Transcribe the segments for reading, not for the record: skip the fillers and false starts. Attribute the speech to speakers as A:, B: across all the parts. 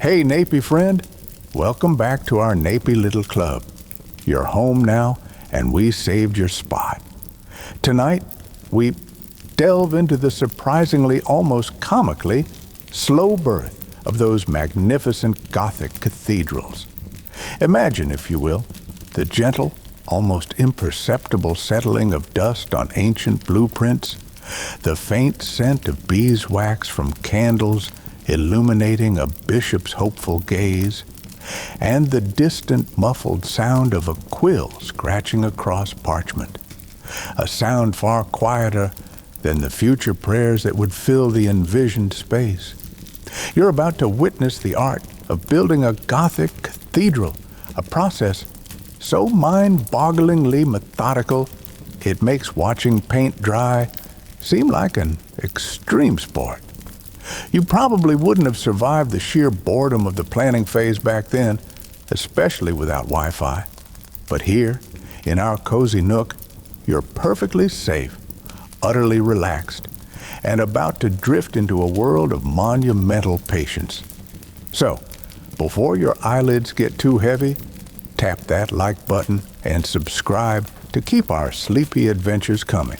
A: Hey, Napey friend, welcome back to our Napey Little Club. You're home now, and we saved your spot. Tonight, we delve into the surprisingly, almost comically, slow birth of those magnificent Gothic cathedrals. Imagine, if you will, the gentle, almost imperceptible settling of dust on ancient blueprints, the faint scent of beeswax from candles illuminating a bishop's hopeful gaze, and the distant muffled sound of a quill scratching across parchment, a sound far quieter than the future prayers that would fill the envisioned space. You're about to witness the art of building a Gothic cathedral, a process so mind-bogglingly methodical it makes watching paint dry seem like an extreme sport. You probably wouldn't have survived the sheer boredom of the planning phase back then, especially without Wi-Fi. But here, in our cozy nook, you're perfectly safe, utterly relaxed, and about to drift into a world of monumental patience. So, before your eyelids get too heavy, tap that like button and subscribe to keep our sleepy adventures coming.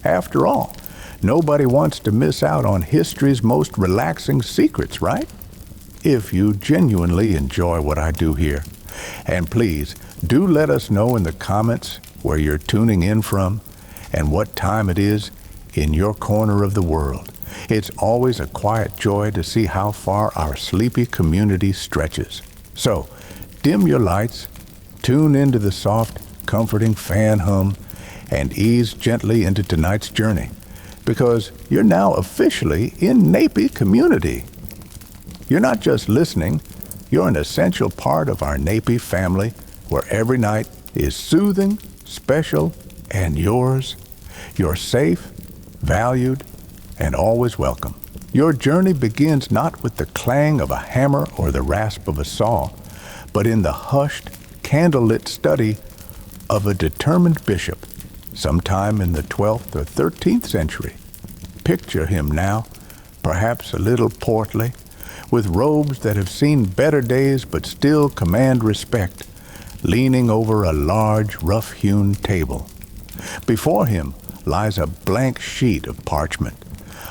A: After all, nobody wants to miss out on history's most relaxing secrets, right? If you genuinely enjoy what I do here, and please do let us know in the comments where you're tuning in from and what time it is in your corner of the world. It's always a quiet joy to see how far our sleepy community stretches. So, dim your lights, tune into the soft, comforting fan hum, and ease gently into tonight's journey, because you're now officially in Napey community. You're not just listening, you're an essential part of our Napey family, where every night is soothing, special, and yours. You're safe, valued, and always welcome. Your journey begins not with the clang of a hammer or the rasp of a saw, but in the hushed, candlelit study of a determined bishop, sometime in the 12th or 13th century. Picture him now, perhaps a little portly, with robes that have seen better days but still command respect, leaning over a large, rough-hewn table. Before him lies a blank sheet of parchment,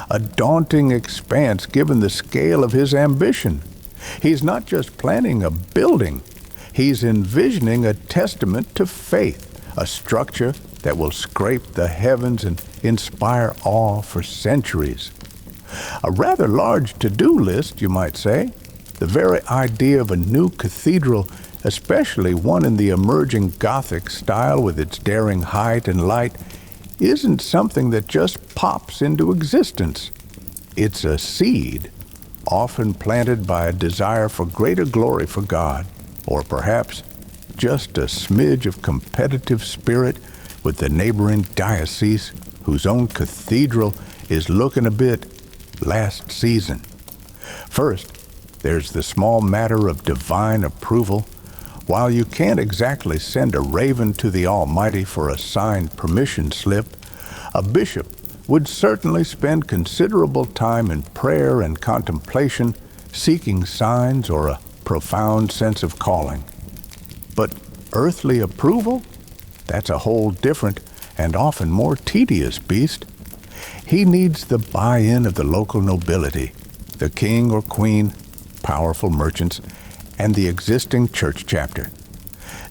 A: a daunting expanse given the scale of his ambition. He's not just planning a building, he's envisioning a testament to faith, a structure that will scrape the heavens and inspire awe for centuries. A rather large to-do list, you might say. The very idea of a new cathedral, especially one in the emerging Gothic style with its daring height and light, isn't something that just pops into existence. It's a seed, often planted by a desire for greater glory for God, or perhaps just a smidge of competitive spirit with the neighboring diocese whose own cathedral is looking a bit last season. First, there's the small matter of divine approval. While you can't exactly send a raven to the Almighty for a signed permission slip, a bishop would certainly spend considerable time in prayer and contemplation, seeking signs or a profound sense of calling. But earthly approval? That's a whole different and often more tedious beast. He needs the buy-in of the local nobility, the king or queen, powerful merchants, and the existing church chapter.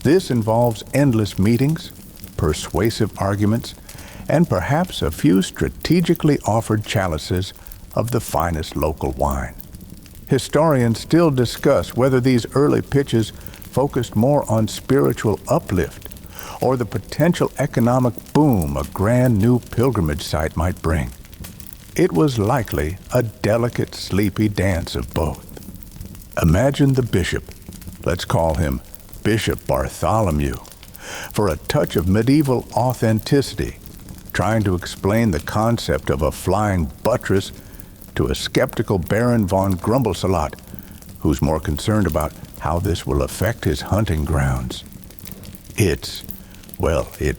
A: This involves endless meetings, persuasive arguments, and perhaps a few strategically offered chalices of the finest local wine. Historians still discuss whether these early pitches focused more on spiritual uplift or the potential economic boom a grand new pilgrimage site might bring. It was likely a delicate, sleepy dance of both. Imagine the bishop, let's call him Bishop Bartholomew, for a touch of medieval authenticity, trying to explain the concept of a flying buttress to a skeptical Baron von Grumblesalot, who's more concerned about how this will affect his hunting grounds. It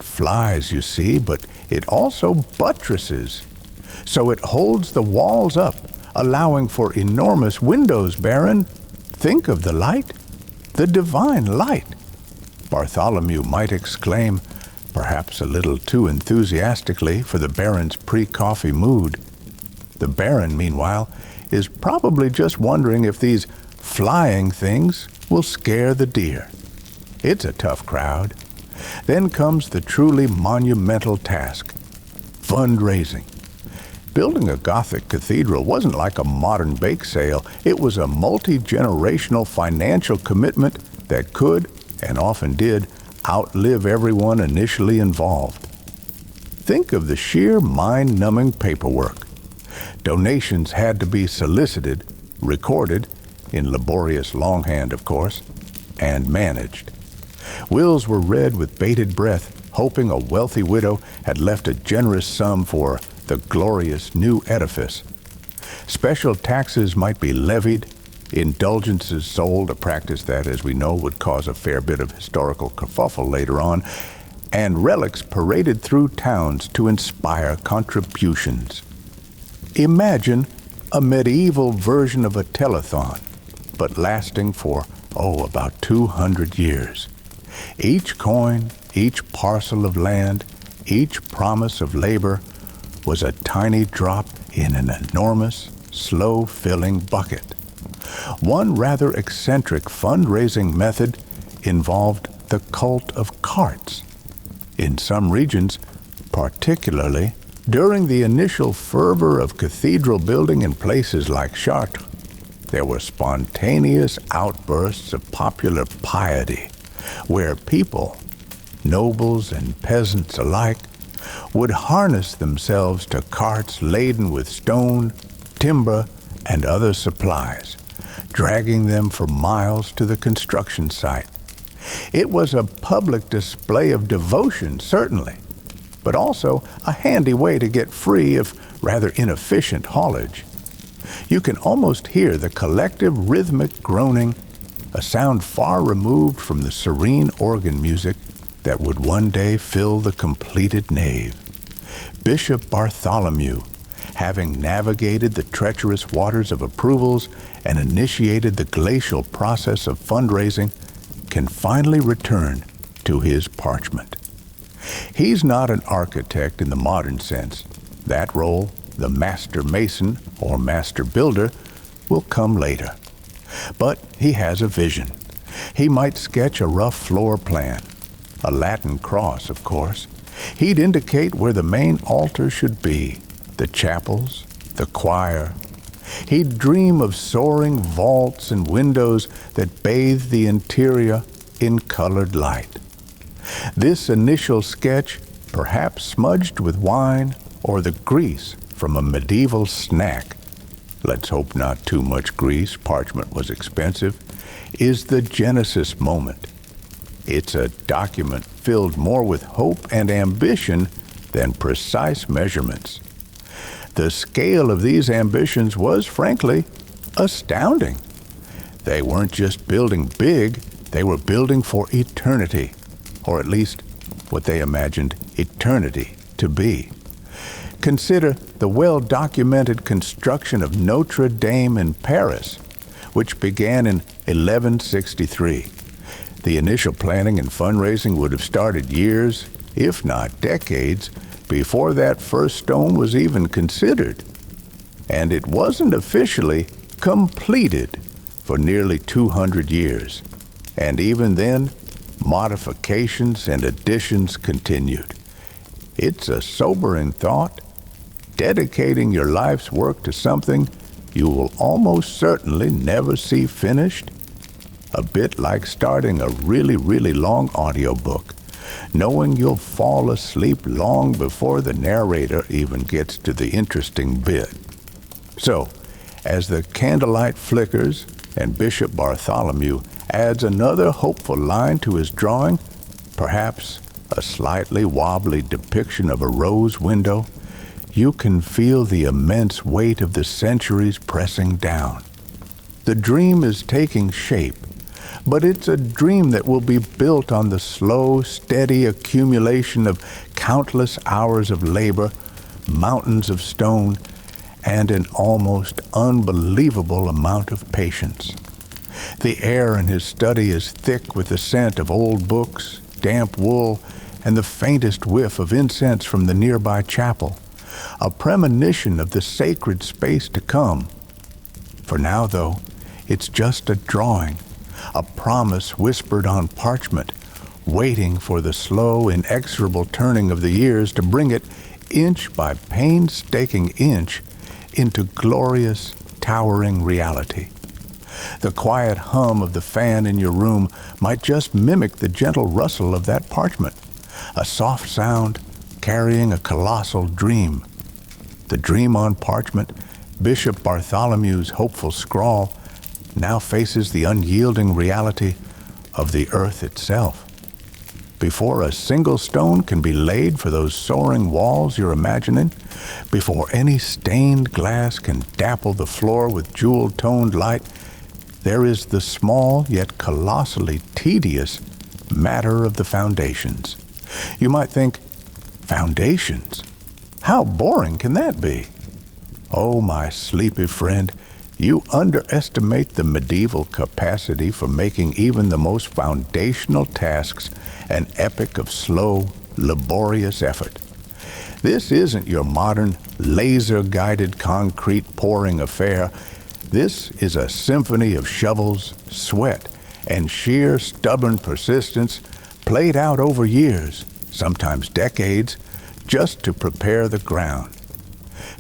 A: flies, you see, but it also buttresses. So it holds the walls up, allowing for enormous windows, Baron. Think of the light, the divine light, Bartholomew might exclaim, perhaps a little too enthusiastically for the Baron's pre-coffee mood. The Baron, meanwhile, is probably just wondering if these flying things will scare the deer. It's a tough crowd. Then comes the truly monumental task, fundraising. Building a Gothic cathedral wasn't like a modern bake sale. It was a multi-generational financial commitment that could, and often did, outlive everyone initially involved. Think of the sheer mind-numbing paperwork. Donations had to be solicited, recorded, in laborious longhand, of course, and managed. Wills were read with bated breath, hoping a wealthy widow had left a generous sum for the glorious new edifice. Special taxes might be levied, indulgences sold, a practice that, as we know, would cause a fair bit of historical kerfuffle later on, and relics paraded through towns to inspire contributions. Imagine a medieval version of a telethon, but lasting for, about 200 years. Each coin, each parcel of land, each promise of labor was a tiny drop in an enormous, slow-filling bucket. One rather eccentric fundraising method involved the cult of carts. In some regions, particularly during the initial fervor of cathedral building in places like Chartres, there were spontaneous outbursts of popular piety where people, nobles and peasants alike, would harness themselves to carts laden with stone, timber, and other supplies, dragging them for miles to the construction site. It was a public display of devotion, certainly, but also a handy way to get free of rather inefficient haulage. You can almost hear the collective rhythmic groaning, a sound far removed from the serene organ music that would one day fill the completed nave. Bishop Bartholomew, having navigated the treacherous waters of approvals and initiated the glacial process of fundraising, can finally return to his parchment. He's not an architect in the modern sense. That role, the master mason or master builder, will come later. But he has a vision. He might sketch a rough floor plan, a Latin cross, of course. He'd indicate where the main altar should be, the chapels, the choir. He'd dream of soaring vaults and windows that bathe the interior in colored light. This initial sketch, perhaps smudged with wine or the grease from a medieval snack, let's hope not too much grease, parchment was expensive, is the Genesis moment. It's a document filled more with hope and ambition than precise measurements. The scale of these ambitions was, frankly, astounding. They weren't just building big, they were building for eternity, or at least what they imagined eternity to be. Consider the well-documented construction of Notre Dame in Paris, which began in 1163. The initial planning and fundraising would have started years, if not decades, before that first stone was even considered. And it wasn't officially completed for nearly 200 years. And even then, modifications and additions continued. It's a sobering thought. Dedicating your life's work to something you will almost certainly never see finished. A bit like starting a really, really long audiobook, knowing you'll fall asleep long before the narrator even gets to the interesting bit. So, as the candlelight flickers and Bishop Bartholomew adds another hopeful line to his drawing, perhaps a slightly wobbly depiction of a rose window, you can feel the immense weight of the centuries pressing down. The dream is taking shape, but it's a dream that will be built on the slow, steady accumulation of countless hours of labor, mountains of stone, and an almost unbelievable amount of patience. The air in his study is thick with the scent of old books, damp wool, and the faintest whiff of incense from the nearby chapel, a premonition of the sacred space to come. For now, though, it's just a drawing, a promise whispered on parchment, waiting for the slow, inexorable turning of the years to bring it, inch by painstaking inch, into glorious, towering reality. The quiet hum of the fan in your room might just mimic the gentle rustle of that parchment, a soft sound carrying a colossal dream. The dream on parchment, Bishop Bartholomew's hopeful scrawl, now faces the unyielding reality of the earth itself. Before a single stone can be laid for those soaring walls you're imagining, before any stained glass can dapple the floor with jewel-toned light, there is the small yet colossally tedious matter of the foundations. You might think, foundations? How boring can that be? Oh, my sleepy friend, you underestimate the medieval capacity for making even the most foundational tasks an epic of slow, laborious effort. This isn't your modern, laser-guided concrete pouring affair. This is a symphony of shovels, sweat, and sheer stubborn persistence played out over years, sometimes decades, just to prepare the ground.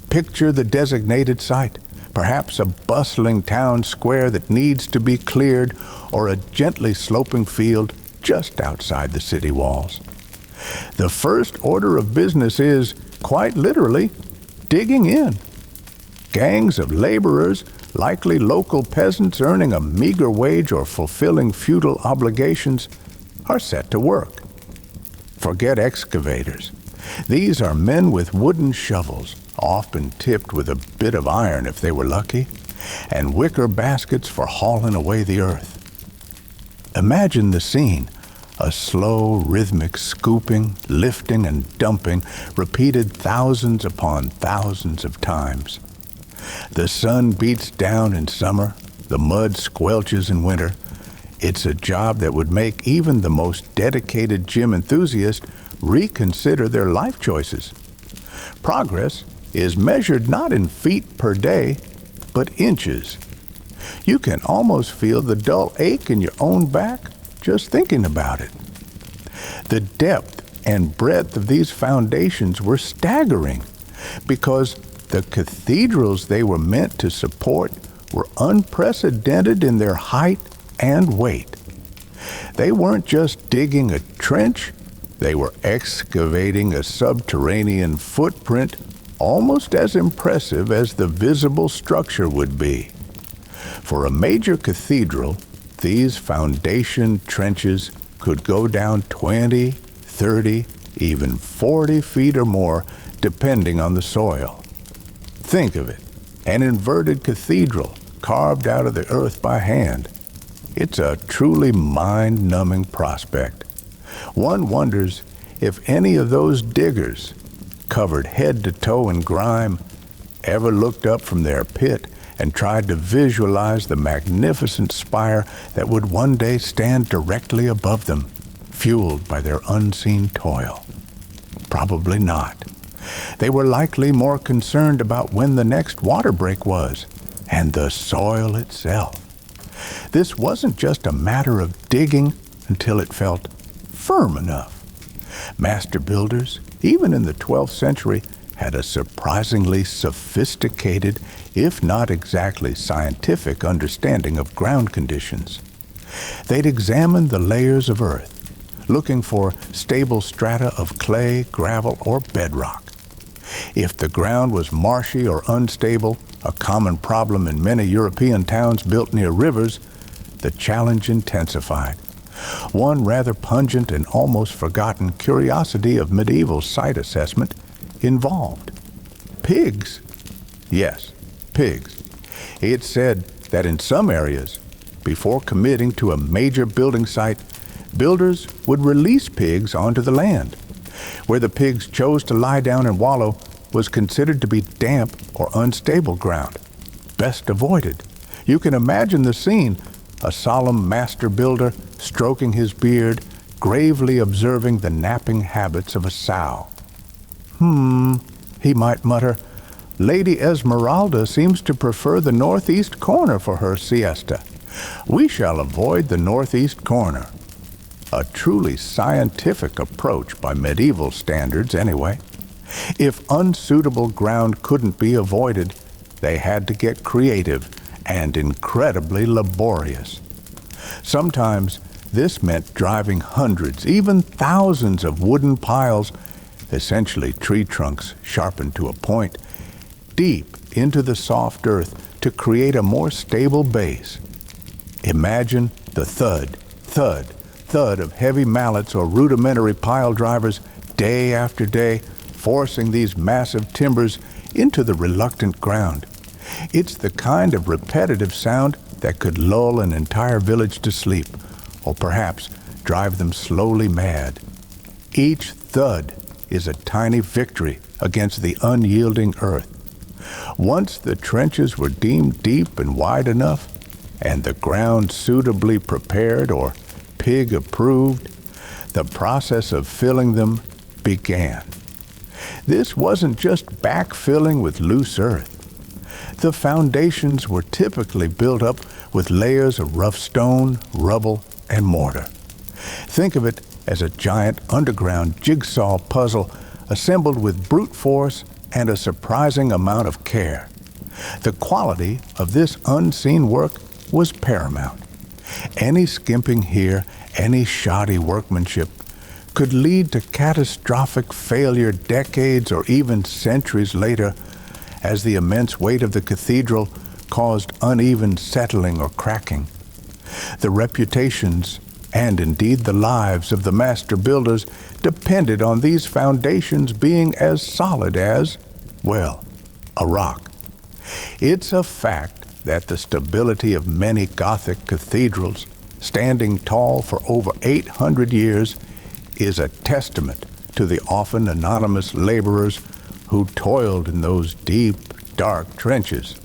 A: Picture the designated site, perhaps a bustling town square that needs to be cleared, or a gently sloping field just outside the city walls. The first order of business is, quite literally, digging in. Gangs of laborers, likely local peasants earning a meager wage or fulfilling feudal obligations, are set to work. Forget excavators. These are men with wooden shovels, often tipped with a bit of iron if they were lucky, and wicker baskets for hauling away the earth. Imagine the scene, a slow, rhythmic scooping, lifting, and dumping repeated thousands upon thousands of times. The sun beats down in summer, the mud squelches in winter. It's a job that would make even the most dedicated gym enthusiast reconsider their life choices. Progress is measured not in feet per day, but inches. You can almost feel the dull ache in your own back just thinking about it. The depth and breadth of these foundations were staggering because the cathedrals they were meant to support were unprecedented in their height and weight. They weren't just digging a trench, they were excavating a subterranean footprint almost as impressive as the visible structure would be. For a major cathedral, these foundation trenches could go down 20, 30, even 40 feet or more, depending on the soil. Think of it, an inverted cathedral carved out of the earth by hand. It's a truly mind-numbing prospect. One wonders if any of those diggers, covered head to toe in grime, ever looked up from their pit and tried to visualize the magnificent spire that would one day stand directly above them, fueled by their unseen toil. Probably not. They were likely more concerned about when the next water break was, and the soil itself. This wasn't just a matter of digging until it felt firm enough. Master builders, even in the 12th century, had a surprisingly sophisticated, if not exactly scientific, understanding of ground conditions. They'd examine the layers of earth, looking for stable strata of clay, gravel, or bedrock. If the ground was marshy or unstable, a common problem in many European towns built near rivers, the challenge intensified. One rather pungent and almost forgotten curiosity of medieval site assessment involved pigs. Yes, pigs. It's said that in some areas, before committing to a major building site, builders would release pigs onto the land. Where the pigs chose to lie down and wallow was considered to be damp or unstable ground, best avoided. You can imagine the scene, a solemn master builder stroking his beard, gravely observing the napping habits of a sow. He might mutter, Lady Esmeralda seems to prefer the northeast corner for her siesta. We shall avoid the northeast corner. A truly scientific approach by medieval standards, anyway. If unsuitable ground couldn't be avoided, they had to get creative and incredibly laborious. Sometimes this meant driving hundreds, even thousands of wooden piles, essentially tree trunks sharpened to a point, deep into the soft earth to create a more stable base. Imagine the thud, thud, thud of heavy mallets or rudimentary pile drivers day after day, forcing these massive timbers into the reluctant ground. It's the kind of repetitive sound that could lull an entire village to sleep, or perhaps drive them slowly mad. Each thud is a tiny victory against the unyielding earth. Once the trenches were deemed deep and wide enough, and the ground suitably prepared or pig approved, the process of filling them began. This wasn't just backfilling with loose earth. The foundations were typically built up with layers of rough stone, rubble, and mortar. Think of it as a giant underground jigsaw puzzle assembled with brute force and a surprising amount of care. The quality of this unseen work was paramount. Any skimping here, any shoddy workmanship, could lead to catastrophic failure decades or even centuries later, as the immense weight of the cathedral caused uneven settling or cracking. The reputations, and indeed the lives of the master builders, depended on these foundations being as solid as, well, a rock. It's a fact that the stability of many Gothic cathedrals, standing tall for over 800 years, is a testament to the often anonymous laborers who toiled in those deep, dark trenches.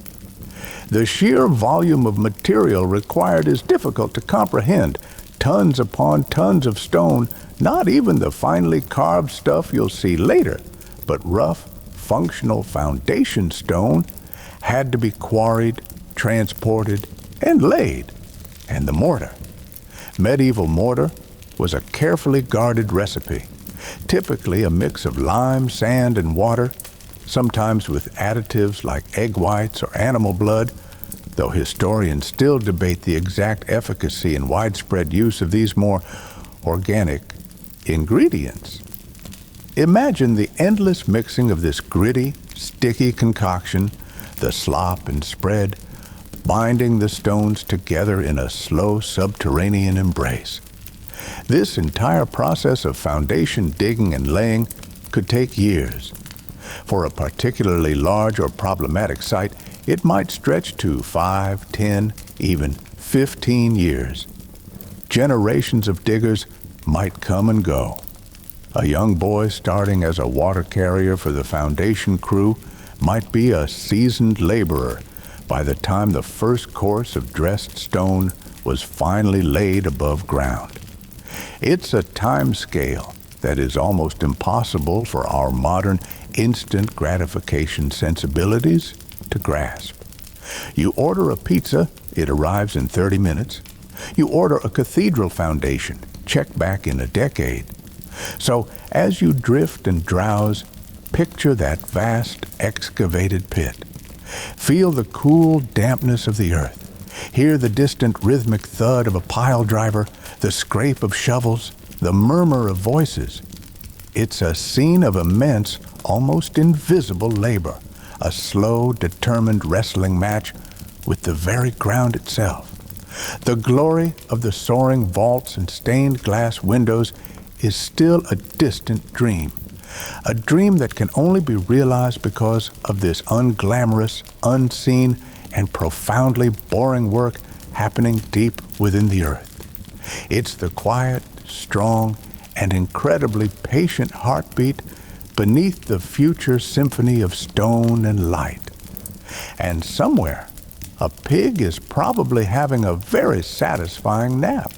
A: The sheer volume of material required is difficult to comprehend. Tons upon tons of stone, not even the finely carved stuff you'll see later, but rough, functional foundation stone had to be quarried, transported, and laid. And the mortar. Medieval mortar was a carefully guarded recipe, typically a mix of lime, sand, and water, sometimes with additives like egg whites or animal blood, though historians still debate the exact efficacy and widespread use of these more organic ingredients. Imagine the endless mixing of this gritty, sticky concoction, the slop and spread, binding the stones together in a slow subterranean embrace. This entire process of foundation digging and laying could take years. For a particularly large or problematic site, it might stretch to 5, 10, even 15 years. Generations of diggers might come and go. A young boy starting as a water carrier for the foundation crew might be a seasoned laborer by the time the first course of dressed stone was finally laid above ground. It's a time scale that is almost impossible for our modern instant gratification sensibilities to grasp. You order a pizza, it arrives in 30 minutes. You order a cathedral foundation, check back in a decade. So as you drift and drowse, picture that vast excavated pit. Feel the cool dampness of the earth. Hear the distant rhythmic thud of a pile driver, the scrape of shovels, the murmur of voices. It's a scene of immense, almost invisible labor, a slow, determined wrestling match with the very ground itself. The glory of the soaring vaults and stained glass windows is still a distant dream, a dream that can only be realized because of this unglamorous, unseen, and profoundly boring work happening deep within the earth. It's the quiet, strong, and incredibly patient heartbeat beneath the future symphony of stone and light. And somewhere, a pig is probably having a very satisfying nap,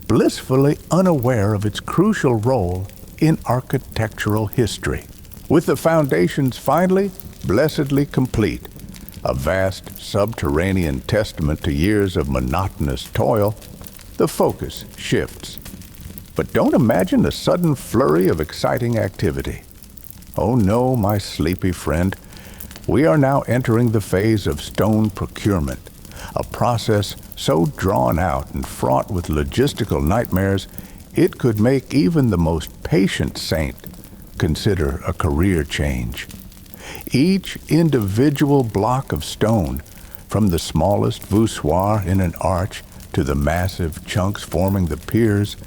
A: blissfully unaware of its crucial role in architectural history. With the foundations finally, blessedly complete, a vast subterranean testament to years of monotonous toil, the focus shifts. But don't imagine a sudden flurry of exciting activity. Oh no, my sleepy friend. We are now entering the phase of stone procurement, a process so drawn out and fraught with logistical nightmares, it could make even the most patient saint consider a career change. Each individual block of stone, from the smallest voussoir in an arch to the massive chunks forming the piers,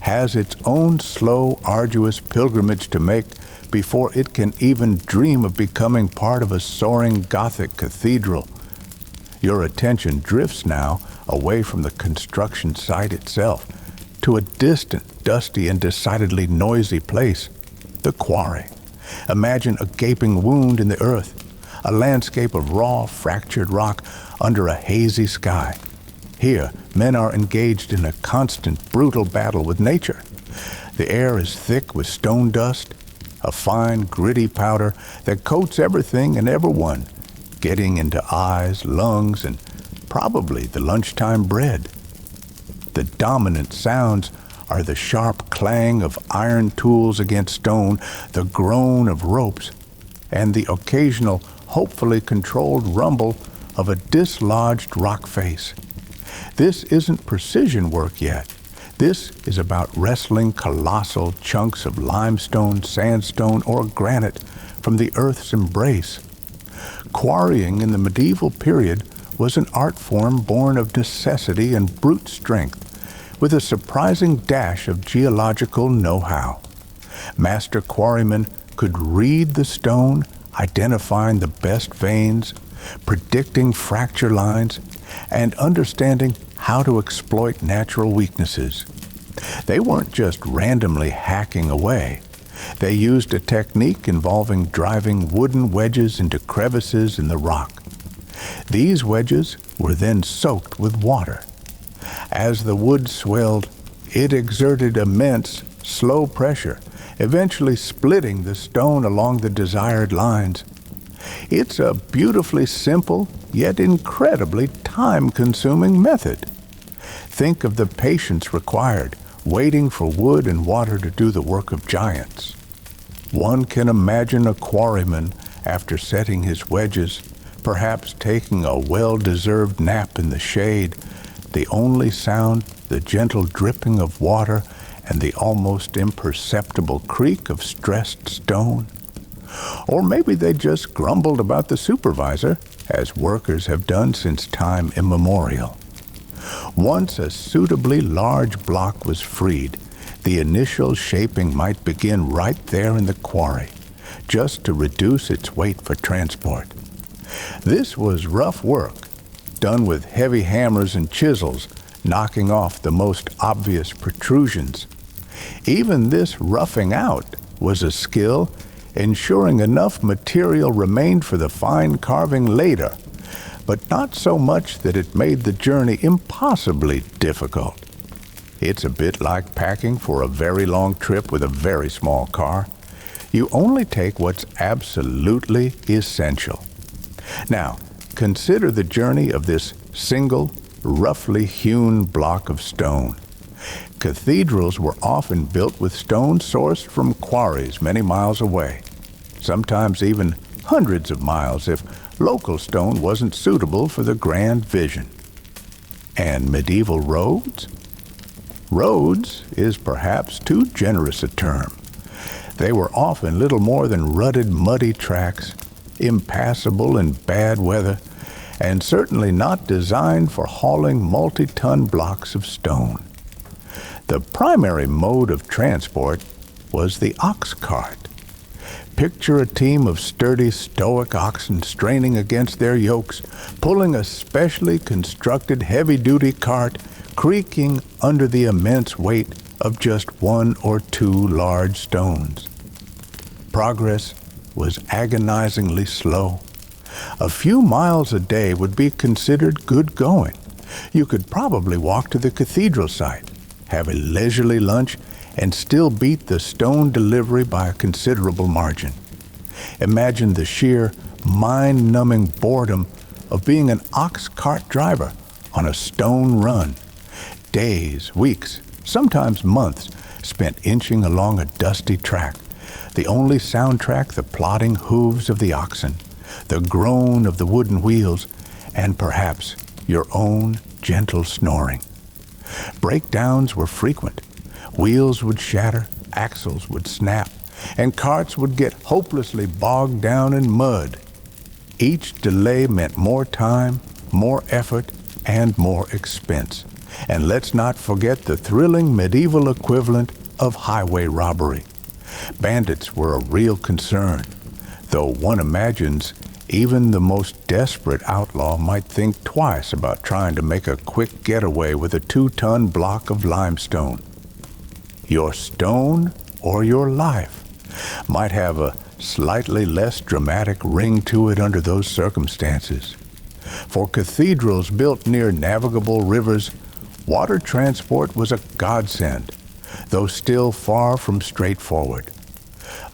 A: has its own slow, arduous pilgrimage to make before it can even dream of becoming part of a soaring Gothic cathedral. Your attention drifts now away from the construction site itself to a distant, dusty, and decidedly noisy place, the quarry. Imagine a gaping wound in the earth, a landscape of raw, fractured rock under a hazy sky. Here, men are engaged in a constant, brutal battle with nature. The air is thick with stone dust, a fine, gritty powder that coats everything and everyone, getting into eyes, lungs, and probably the lunchtime bread. The dominant sounds are the sharp clang of iron tools against stone, the groan of ropes, and the occasional, hopefully controlled rumble of a dislodged rock face. This isn't precision work yet. This is about wresting colossal chunks of limestone, sandstone, or granite from the earth's embrace. Quarrying in the medieval period was an art form born of necessity and brute strength, with a surprising dash of geological know-how. Master quarrymen could read the stone, identifying the best veins, predicting fracture lines, and understanding how to exploit natural weaknesses. They weren't just randomly hacking away. They used a technique involving driving wooden wedges into crevices in the rock. These wedges were then soaked with water. As the wood swelled, it exerted immense, slow pressure, eventually splitting the stone along the desired lines. It's a beautifully simple, yet incredibly time-consuming method. Think of the patience required, waiting for wood and water to do the work of giants. One can imagine a quarryman, after setting his wedges, perhaps taking a well-deserved nap in the shade, the only sound, the gentle dripping of water, and the almost imperceptible creak of stressed stone. Or maybe they just grumbled about the supervisor, as workers have done since time immemorial. Once a suitably large block was freed, the initial shaping might begin right there in the quarry, just to reduce its weight for transport. This was rough work, done with heavy hammers and chisels, knocking off the most obvious protrusions. Even this roughing out was a skill, ensuring enough material remained for the fine carving later, but not so much that it made the journey impossibly difficult. It's a bit like packing for a very long trip with a very small car. You only take what's absolutely essential. Now, consider the journey of this single, roughly hewn block of stone. Cathedrals were often built with stone sourced from quarries many miles away, sometimes even hundreds of miles if local stone wasn't suitable for the grand vision. And medieval roads? Roads is perhaps too generous a term. They were often little more than rutted, muddy tracks, impassable in bad weather, and certainly not designed for hauling multi-ton blocks of stone. The primary mode of transport was the ox cart. Picture a team of sturdy, stoic oxen straining against their yokes, pulling a specially constructed heavy-duty cart, creaking under the immense weight of just one or two large stones. Progress was agonizingly slow. A few miles a day would be considered good going. You could probably walk to the cathedral site, have a leisurely lunch, and still beat the stone delivery by a considerable margin. Imagine the sheer, mind-numbing boredom of being an ox cart driver on a stone run. Days, weeks, sometimes months spent inching along a dusty track, the only soundtrack the plodding hooves of the oxen, the groan of the wooden wheels, and perhaps your own gentle snoring. Breakdowns were frequent. Wheels would shatter, axles would snap, and carts would get hopelessly bogged down in mud. Each delay meant more time, more effort, and more expense. And let's not forget the thrilling medieval equivalent of highway robbery. Bandits were a real concern, though one imagines even the most desperate outlaw might think twice about trying to make a quick getaway with a 2-ton block of limestone. Your stone or your life might have a slightly less dramatic ring to it under those circumstances. For cathedrals built near navigable rivers, water transport was a godsend, though still far from straightforward.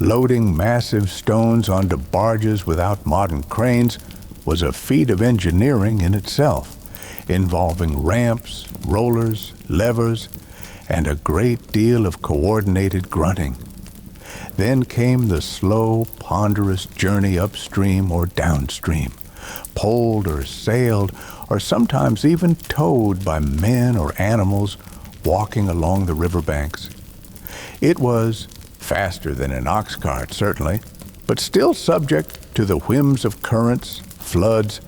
A: Loading massive stones onto barges without modern cranes was a feat of engineering in itself, involving ramps, rollers, levers, and a great deal of coordinated grunting. Then came the slow, ponderous journey upstream or downstream, poled or sailed, or sometimes even towed by men or animals walking along the riverbanks. It was faster than an ox cart, certainly, but still subject to the whims of currents, floods,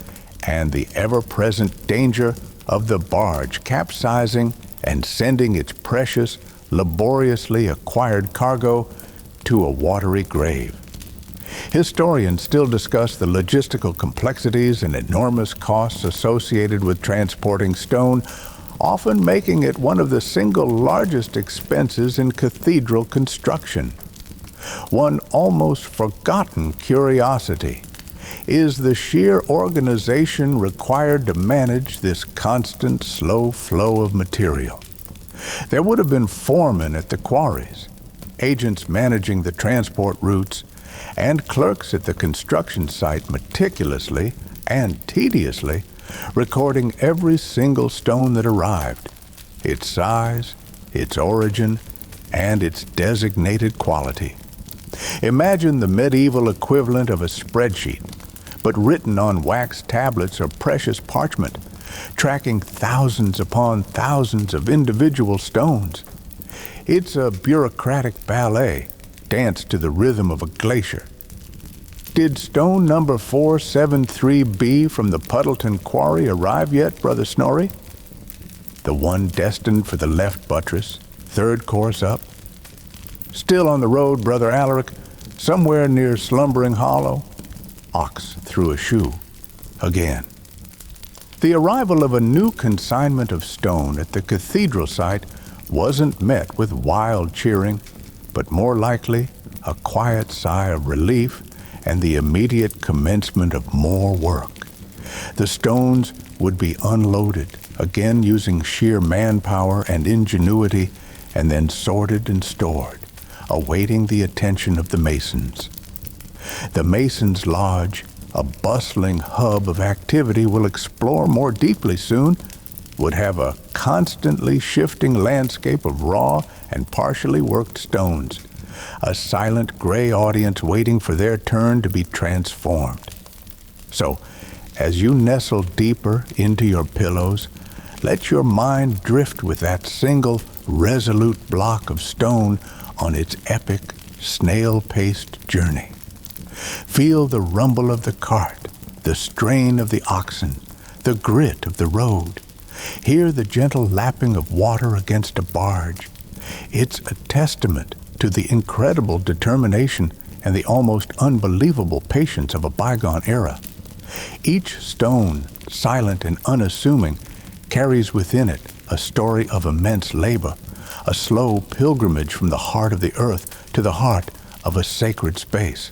A: and the ever-present danger of the barge capsizing and sending its precious, laboriously acquired cargo to a watery grave. Historians still discuss the logistical complexities and enormous costs associated with transporting stone, often making it one of the single largest expenses in cathedral construction. One almost forgotten curiosity is the sheer organization required to manage this constant, slow flow of material. There would have been foremen at the quarries, agents managing the transport routes, and clerks at the construction site meticulously and tediously recording every single stone that arrived, its size, its origin, and its designated quality. Imagine the medieval equivalent of a spreadsheet, but written on wax tablets or precious parchment, tracking thousands upon thousands of individual stones. It's a bureaucratic ballet, danced to the rhythm of a glacier. Did stone number 473B from the Puddleton Quarry arrive yet, Brother Snorri? The one destined for the left buttress, third course up? Still on the road, Brother Alaric, somewhere near Slumbering Hollow? Ox through a shoe. Again. The arrival of a new consignment of stone at the cathedral site wasn't met with wild cheering, but more likely a quiet sigh of relief and the immediate commencement of more work. The stones would be unloaded, again using sheer manpower and ingenuity, and then sorted and stored, awaiting the attention of the masons. The Masons' Lodge, a bustling hub of activity we'll explore more deeply soon, would have a constantly shifting landscape of raw and partially worked stones, a silent gray audience waiting for their turn to be transformed. So, as you nestle deeper into your pillows, let your mind drift with that single resolute block of stone on its epic, snail-paced journey. Feel the rumble of the cart, the strain of the oxen, the grit of the road. Hear the gentle lapping of water against a barge. It's a testament to the incredible determination and the almost unbelievable patience of a bygone era. Each stone, silent and unassuming, carries within it a story of immense labor, a slow pilgrimage from the heart of the earth to the heart of a sacred space.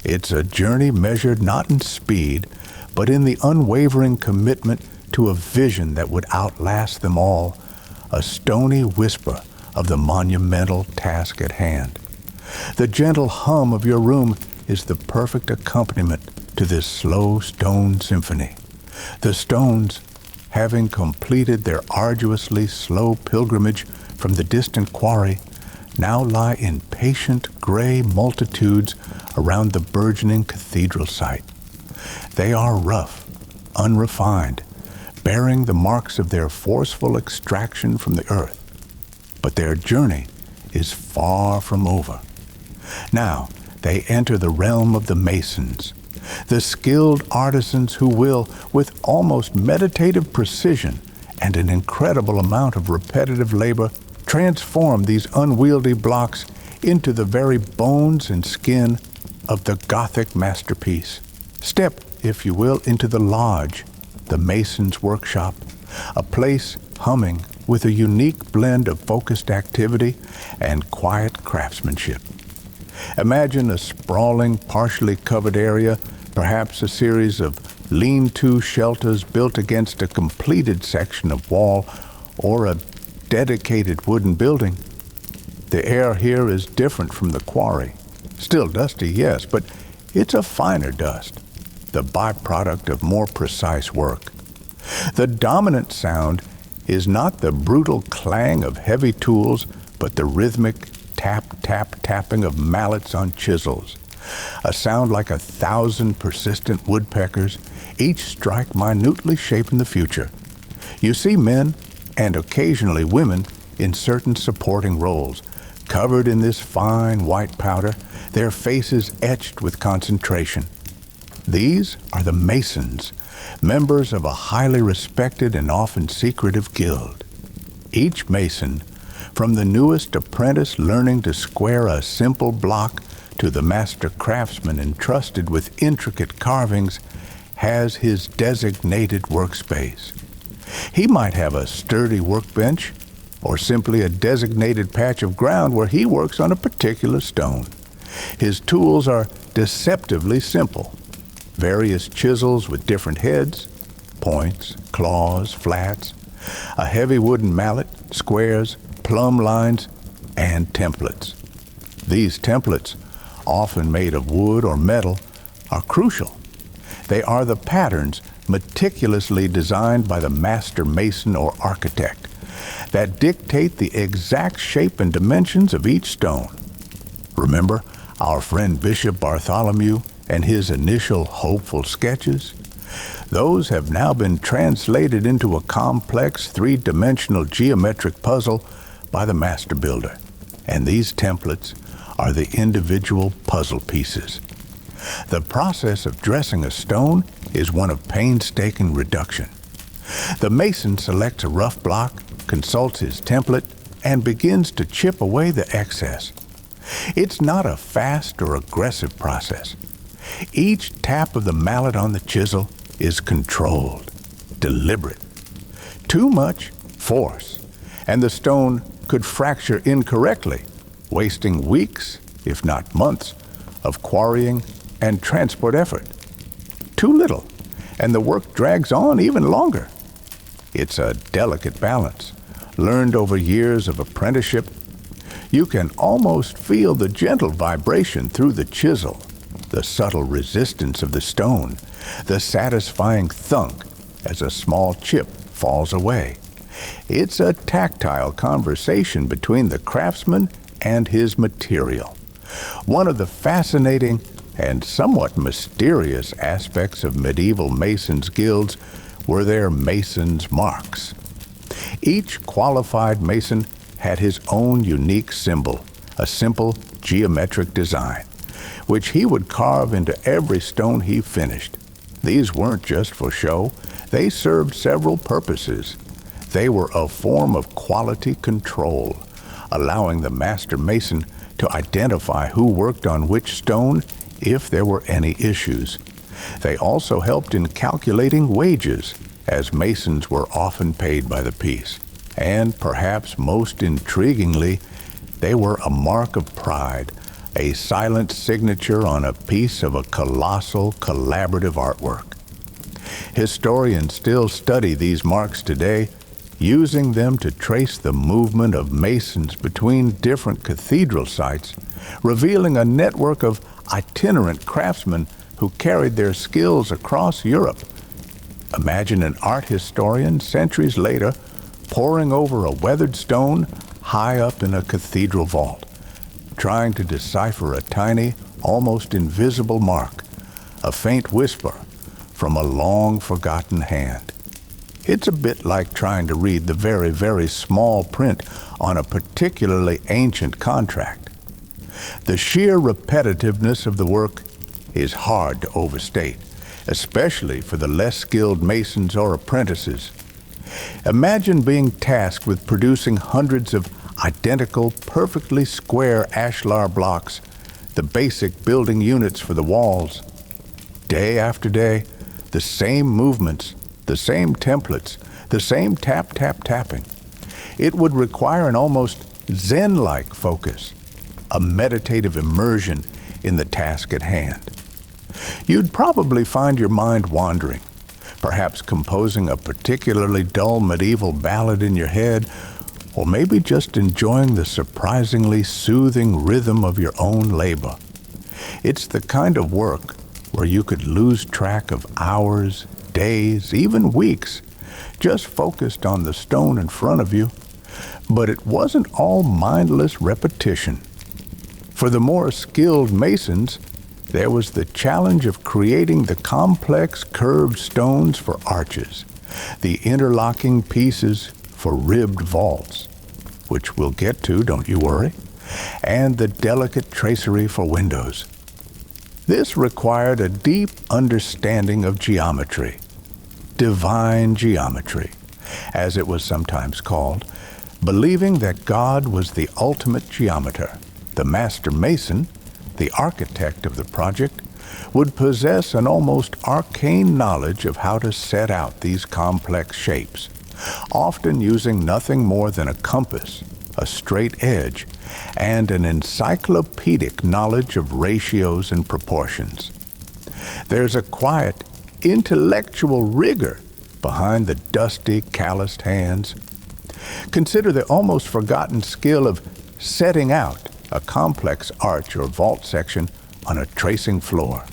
A: It's a journey measured not in speed, but in the unwavering commitment to a vision that would outlast them all, a stony whisper of the monumental task at hand. The gentle hum of your room is the perfect accompaniment to this slow stone symphony. The stones, having completed their arduously slow pilgrimage from the distant quarry, now lie in patient gray multitudes around the burgeoning cathedral site. They are rough, unrefined, bearing the marks of their forceful extraction from the earth. But their journey is far from over. Now they enter the realm of the masons, the skilled artisans who will, with almost meditative precision and an incredible amount of repetitive labor, transform these unwieldy blocks into the very bones and skin of the Gothic masterpiece. Step, if you will, into the lodge, the mason's workshop, a place humming with a unique blend of focused activity and quiet craftsmanship. Imagine a sprawling, partially covered area, perhaps a series of lean-to shelters built against a completed section of wall or a dedicated wooden building. The air here is different from the quarry. Still dusty, yes, but it's a finer dust, the byproduct of more precise work. The dominant sound is not the brutal clang of heavy tools, but the rhythmic tapping of mallets on chisels, a sound like 1,000 persistent woodpeckers, each strike minutely shaping the future. You see men, and occasionally women, in certain supporting roles, covered in this fine white powder, their faces etched with concentration. These are the masons, members of a highly respected and often secretive guild. Each mason, from the newest apprentice learning to square a simple block to the master craftsman entrusted with intricate carvings, has his designated workspace. He might have a sturdy workbench or simply a designated patch of ground where he works on a particular stone. His tools are deceptively simple. Various chisels with different heads, points, claws, flats, a heavy wooden mallet, squares, plumb lines, and templates. These templates, often made of wood or metal, are crucial. They are the patterns meticulously designed by the master mason or architect that dictate the exact shape and dimensions of each stone. Remember our friend Bishop Bartholomew and his initial hopeful sketches? Those have now been translated into a complex three-dimensional geometric puzzle by the master builder, and these templates are the individual puzzle pieces. The process of dressing a stone is one of painstaking reduction. The mason selects a rough block, consults his template, and begins to chip away the excess. It's not a fast or aggressive process. Each tap of the mallet on the chisel is controlled, deliberate. Too much force, and the stone could fracture incorrectly, wasting weeks, if not months, of quarrying and transport effort. Too little, and the work drags on even longer. It's a delicate balance, learned over years of apprenticeship. You can almost feel the gentle vibration through the chisel, the subtle resistance of the stone, the satisfying thunk as a small chip falls away. It's a tactile conversation between the craftsman and his material. One of the fascinating and somewhat mysterious aspects of medieval masons' guilds were their masons' marks. Each qualified mason had his own unique symbol, a simple geometric design, which he would carve into every stone he finished. These weren't just for show, they served several purposes. They were a form of quality control, allowing the master mason to identify who worked on which stone if there were any issues. They also helped in calculating wages, as masons were often paid by the piece. And perhaps most intriguingly, they were a mark of pride, a silent signature on a piece of a colossal collaborative artwork. Historians still study these marks today, using them to trace the movement of masons between different cathedral sites, revealing a network of itinerant craftsmen who carried their skills across Europe. Imagine an art historian centuries later poring over a weathered stone high up in a cathedral vault, trying to decipher a tiny, almost invisible mark, a faint whisper from a long-forgotten hand. It's a bit like trying to read the very, very small print on a particularly ancient contract. The sheer repetitiveness of the work is hard to overstate, especially for the less skilled masons or apprentices. Imagine being tasked with producing hundreds of identical, perfectly square ashlar blocks, the basic building units for the walls. Day after day, the same movements, the same templates, the same tapping. It would require an almost Zen-like focus, a meditative immersion in the task at hand. You'd probably find your mind wandering, perhaps composing a particularly dull medieval ballad in your head, or maybe just enjoying the surprisingly soothing rhythm of your own labor. It's the kind of work where you could lose track of hours, days, even weeks, just focused on the stone in front of you. But it wasn't all mindless repetition. For the more skilled masons, there was the challenge of creating the complex curved stones for arches, the interlocking pieces for ribbed vaults, which we'll get to, don't you worry, and the delicate tracery for windows. This required a deep understanding of geometry, divine geometry, as it was sometimes called, believing that God was the ultimate geometer. The master mason, the architect of the project, would possess an almost arcane knowledge of how to set out these complex shapes, often using nothing more than a compass, a straight edge, and an encyclopedic knowledge of ratios and proportions. There's a quiet, intellectual rigor behind the dusty, calloused hands. Consider the almost forgotten skill of setting out a complex arch or vault section on a tracing floor.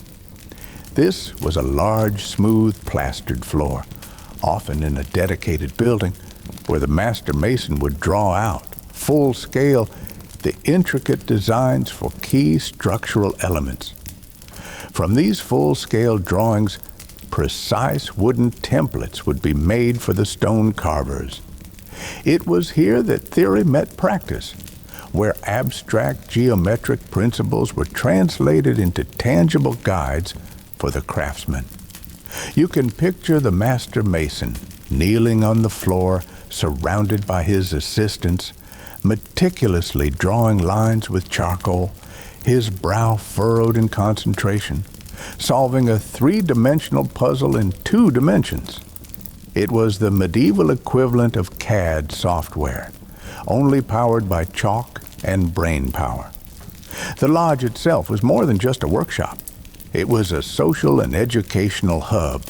A: This was a large, smooth, plastered floor, often in a dedicated building, where the master mason would draw out, full scale, the intricate designs for key structural elements. From these full-scale drawings, precise wooden templates would be made for the stone carvers. It was here that theory met practice, where abstract geometric principles were translated into tangible guides for the craftsman. You can picture the master mason kneeling on the floor, surrounded by his assistants, meticulously drawing lines with charcoal, his brow furrowed in concentration, solving a three-dimensional puzzle in 2 dimensions. It was the medieval equivalent of CAD software, only powered by chalk and brain power. The lodge itself was more than just a workshop. It was a social and educational hub.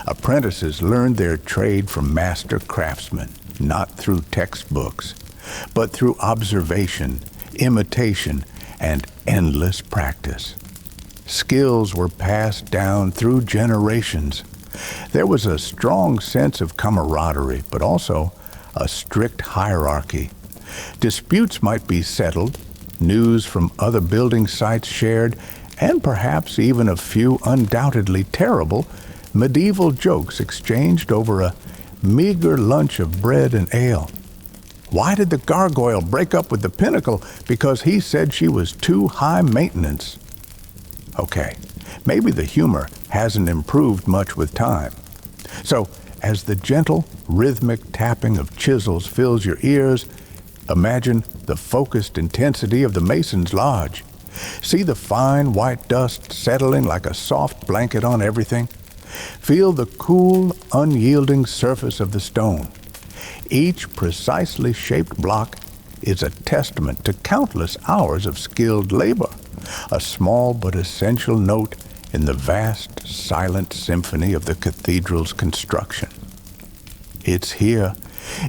A: Apprentices learned their trade from master craftsmen, not through textbooks, but through observation, imitation, and endless practice. Skills were passed down through generations. There was a strong sense of camaraderie, but also a strict hierarchy. Disputes might be settled, news from other building sites shared, and perhaps even a few undoubtedly terrible medieval jokes exchanged over a meager lunch of bread and ale. Why did the gargoyle break up with the pinnacle? Because he said she was too high maintenance. Okay, maybe the humor hasn't improved much with time. So, as the gentle, rhythmic tapping of chisels fills your ears, imagine the focused intensity of the mason's lodge. See the fine white dust settling like a soft blanket on everything. Feel the cool, unyielding surface of the stone. Each precisely shaped block is a testament to countless hours of skilled labor, a small but essential note in the vast, silent symphony of the cathedral's construction. It's here,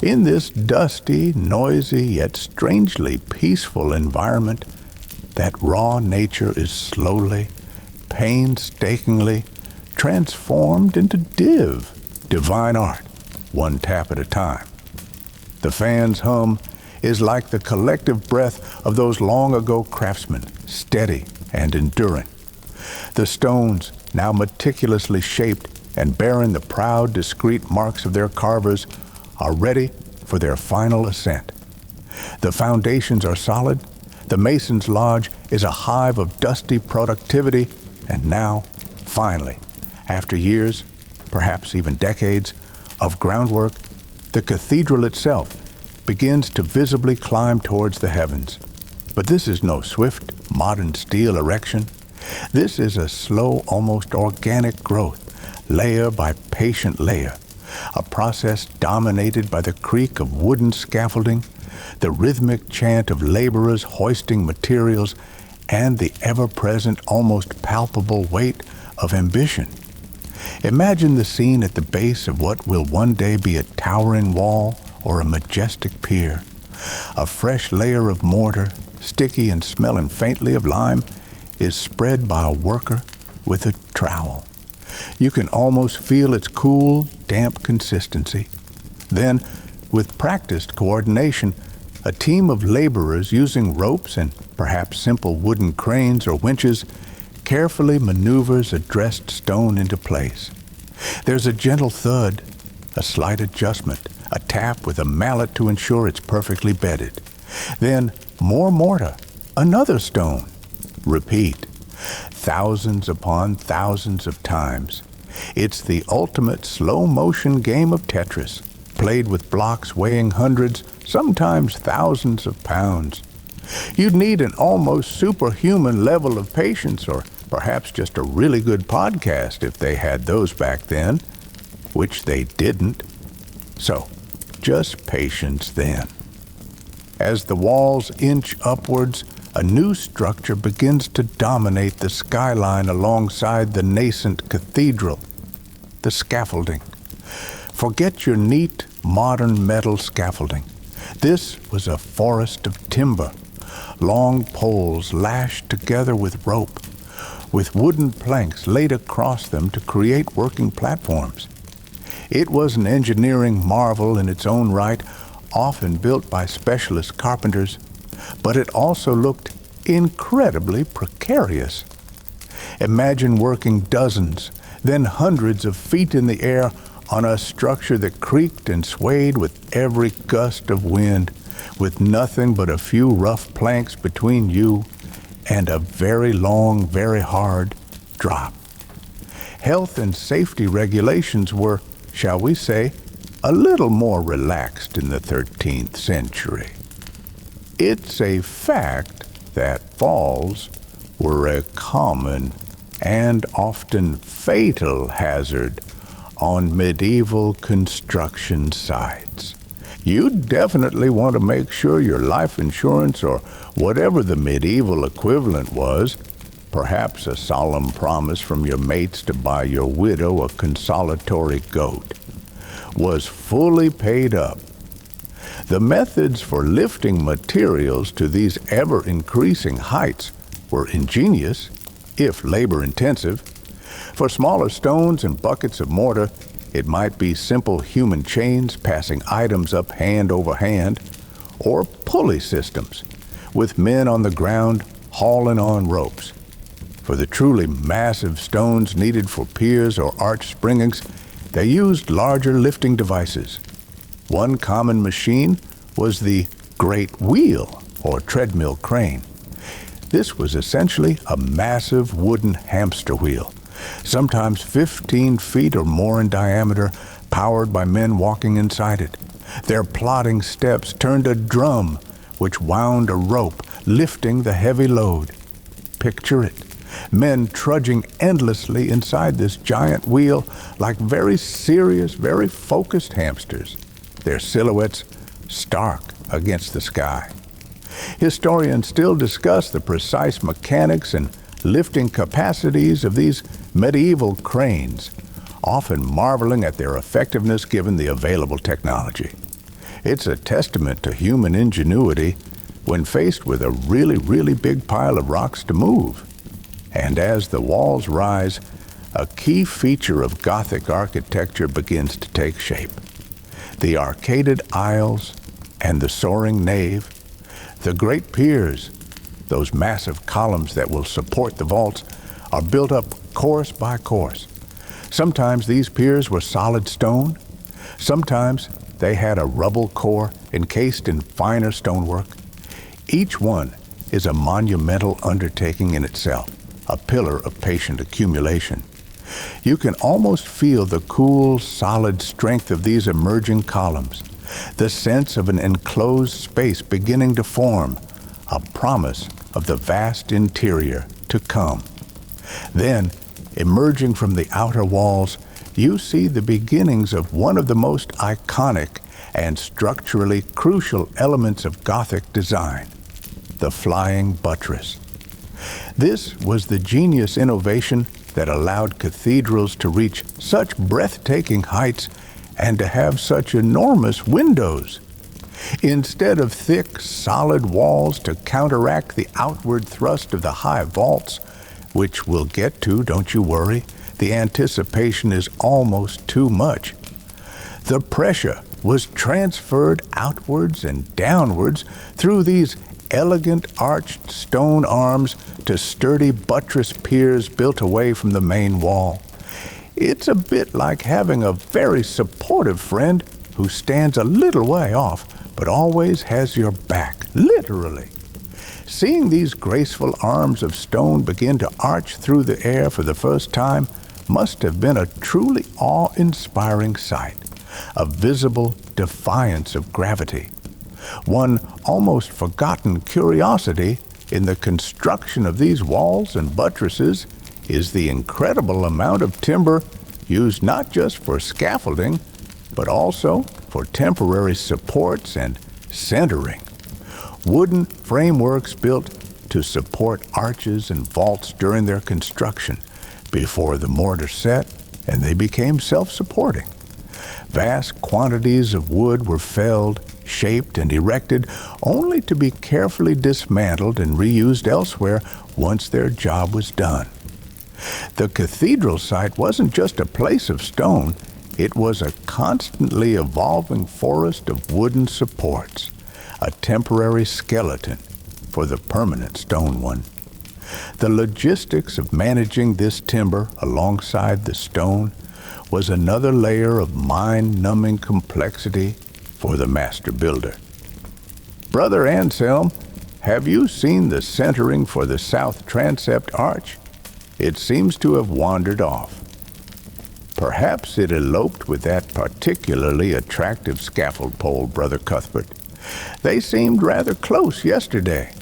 A: in this dusty, noisy, yet strangely peaceful environment, that raw nature is slowly, painstakingly transformed into divine art, one tap at a time. The fan's hum is like the collective breath of those long-ago craftsmen, steady and enduring. The stones, now meticulously shaped and bearing the proud, discreet marks of their carvers, are ready for their final ascent. The foundations are solid, the mason's lodge is a hive of dusty productivity, and now, finally, after years, perhaps even decades, of groundwork, the cathedral itself begins to visibly climb towards the heavens. But this is no swift, modern steel erection. This is a slow, almost organic growth, layer by patient layer, a process dominated by the creak of wooden scaffolding, the rhythmic chant of laborers hoisting materials, and the ever-present, almost palpable weight of ambition. Imagine the scene at the base of what will one day be a towering wall or a majestic pier. A fresh layer of mortar, sticky and smelling faintly of lime, is spread by a worker with a trowel. You can almost feel its cool, damp consistency. Then, with practiced coordination, a team of laborers using ropes and perhaps simple wooden cranes or winches carefully maneuvers a dressed stone into place. There's a gentle thud, a slight adjustment, a tap with a mallet to ensure it's perfectly bedded. Then more mortar, another stone. Repeat, thousands upon thousands of times. It's the ultimate slow-motion game of Tetris, played with blocks weighing hundreds, sometimes thousands of pounds. You'd need an almost superhuman level of patience, or perhaps just a really good podcast if they had those back then, which they didn't. So, just patience then. As the walls inch upwards, a new structure begins to dominate the skyline alongside the nascent cathedral, the scaffolding. Forget your neat, modern metal scaffolding. This was a forest of timber, long poles lashed together with rope, with wooden planks laid across them to create working platforms. It was an engineering marvel in its own right, often built by specialist carpenters, but it also looked incredibly precarious. Imagine working dozens, then hundreds of feet in the air on a structure that creaked and swayed with every gust of wind, with nothing but a few rough planks between you and a very long, very hard drop. Health and safety regulations were, shall we say, a little more relaxed in the 13th century. It's a fact that falls were a common and often fatal hazard on medieval construction sites. You definitely want to make sure your life insurance, or whatever the medieval equivalent was, perhaps a solemn promise from your mates to buy your widow a consolatory goat, was fully paid up. The methods for lifting materials to these ever-increasing heights were ingenious, if labor-intensive. For smaller stones and buckets of mortar, it might be simple human chains passing items up hand over hand, or pulley systems, with men on the ground hauling on ropes. For the truly massive stones needed for piers or arch springings, they used larger lifting devices. One common machine was the great wheel, or treadmill crane. This was essentially a massive wooden hamster wheel, sometimes 15 feet or more in diameter, powered by men walking inside it. Their plodding steps turned a drum, which wound a rope, lifting the heavy load. Picture it. Men trudging endlessly inside this giant wheel like very serious, very focused hamsters, their silhouettes stark against the sky. Historians still discuss the precise mechanics and lifting capacities of these medieval cranes, often marveling at their effectiveness given the available technology. It's a testament to human ingenuity when faced with a really big pile of rocks to move. And as the walls rise, a key feature of Gothic architecture begins to take shape. The arcaded aisles and the soaring nave, the great piers, those massive columns that will support the vaults, are built up course by course. Sometimes these piers were solid stone. Sometimes they had a rubble core encased in finer stonework. Each one is a monumental undertaking in itself, a pillar of patient accumulation. You can almost feel the cool, solid strength of these emerging columns, the sense of an enclosed space beginning to form, a promise of the vast interior to come. Then, emerging from the outer walls, you see the beginnings of one of the most iconic and structurally crucial elements of Gothic design, the flying buttress. This was the genius innovation that allowed cathedrals to reach such breathtaking heights and to have such enormous windows. Instead of thick, solid walls to counteract the outward thrust of the high vaults, which we'll get to, don't you worry, the anticipation is almost too much. The pressure was transferred outwards and downwards through these elegant arched stone arms to sturdy buttress piers built away from the main wall. It's a bit like having a very supportive friend who stands a little way off but always has your back, literally. Seeing these graceful arms of stone begin to arch through the air for the first time must have been a truly awe-inspiring sight, a visible defiance of gravity. One almost forgotten curiosity in the construction of these walls and buttresses is the incredible amount of timber used not just for scaffolding, but also for temporary supports and centering. Wooden frameworks built to support arches and vaults during their construction before the mortar set and they became self-supporting. Vast quantities of wood were felled, shaped, and erected only to be carefully dismantled and reused elsewhere once their job was done. The cathedral site wasn't just a place of stone, it was a constantly evolving forest of wooden supports, a temporary skeleton for the permanent stone one. The logistics of managing this timber alongside the stone was another layer of mind-numbing complexity for the master builder. Brother Anselm, have you seen the centering for the south transept arch? It seems to have wandered off. Perhaps it eloped with that particularly attractive scaffold pole, Brother Cuthbert. They seemed rather close yesterday.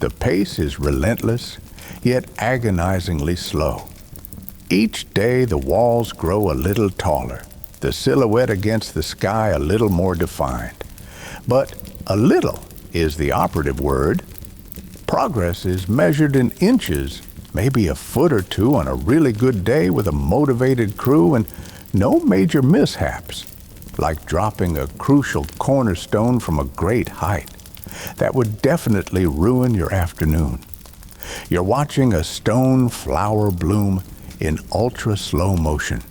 A: The pace is relentless, yet agonizingly slow. Each day the walls grow a little taller, the silhouette against the sky a little more defined. But a little is the operative word. Progress is measured in inches, maybe a foot or two on a really good day with a motivated crew and no major mishaps, like dropping a crucial cornerstone from a great height. That would definitely ruin your afternoon. You're watching a stone flower bloom in ultra-slow motion,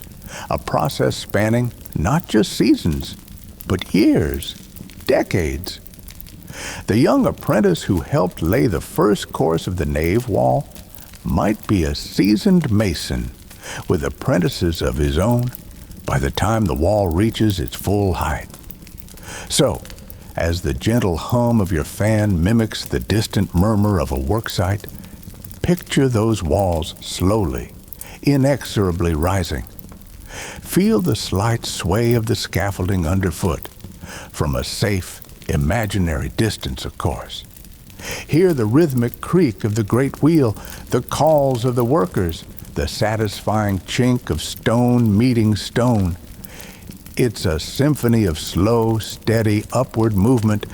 A: a process spanning not just seasons, but years, decades. The young apprentice who helped lay the first course of the nave wall might be a seasoned mason with apprentices of his own by the time the wall reaches its full height. So, as the gentle hum of your fan mimics the distant murmur of a worksite, picture those walls slowly, inexorably rising. Feel the slight sway of the scaffolding underfoot, from a safe, imaginary distance, of course. Hear the rhythmic creak of the great wheel, the calls of the workers, the satisfying chink of stone meeting stone. It's a symphony of slow, steady, upward movement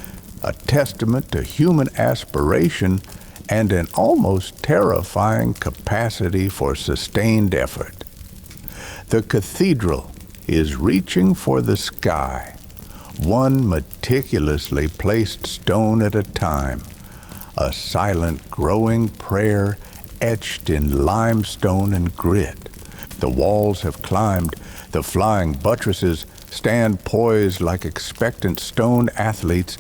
A: a testament to human aspiration and an almost terrifying capacity for sustained effort. The cathedral is reaching for the sky, one meticulously placed stone at a time, a silent growing prayer etched in limestone and grit. The walls have climbed, the flying buttresses stand poised like expectant stone athletes,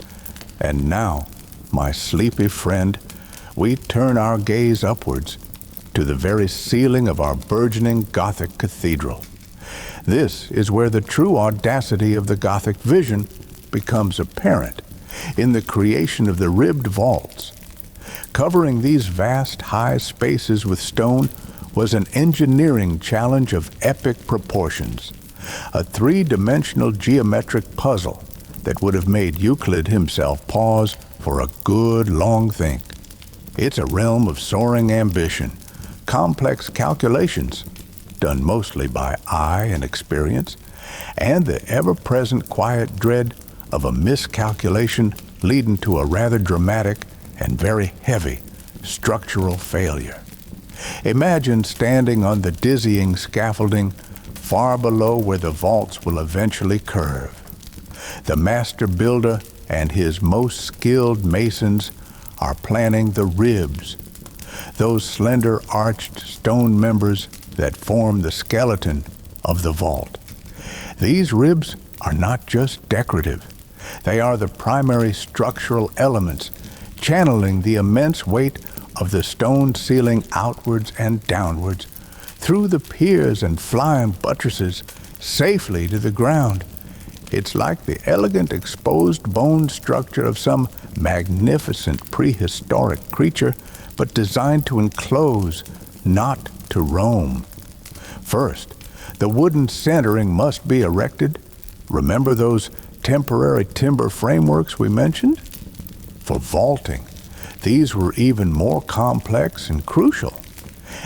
A: and now, my sleepy friend, we turn our gaze upwards to the very ceiling of our burgeoning Gothic cathedral. This is where the true audacity of the Gothic vision becomes apparent, in the creation of the ribbed vaults. Covering these vast, high spaces with stone was an engineering challenge of epic proportions, a three-dimensional geometric puzzle that would have made Euclid himself pause for a good long think. It's a realm of soaring ambition, complex calculations, done mostly by eye and experience, and the ever-present quiet dread of a miscalculation leading to a rather dramatic and very heavy structural failure. Imagine standing on the dizzying scaffolding far below where the vaults will eventually curve. The master builder and his most skilled masons are planning the ribs, those slender arched stone members that form the skeleton of the vault. These ribs are not just decorative. They are the primary structural elements, channeling the immense weight of the stone ceiling outwards and downwards, through the piers and flying buttresses, safely to the ground. It's like the elegant exposed bone structure of some magnificent prehistoric creature, but designed to enclose, not to roam. First, the wooden centering must be erected. Remember those temporary timber frameworks we mentioned? For vaulting, these were even more complex and crucial.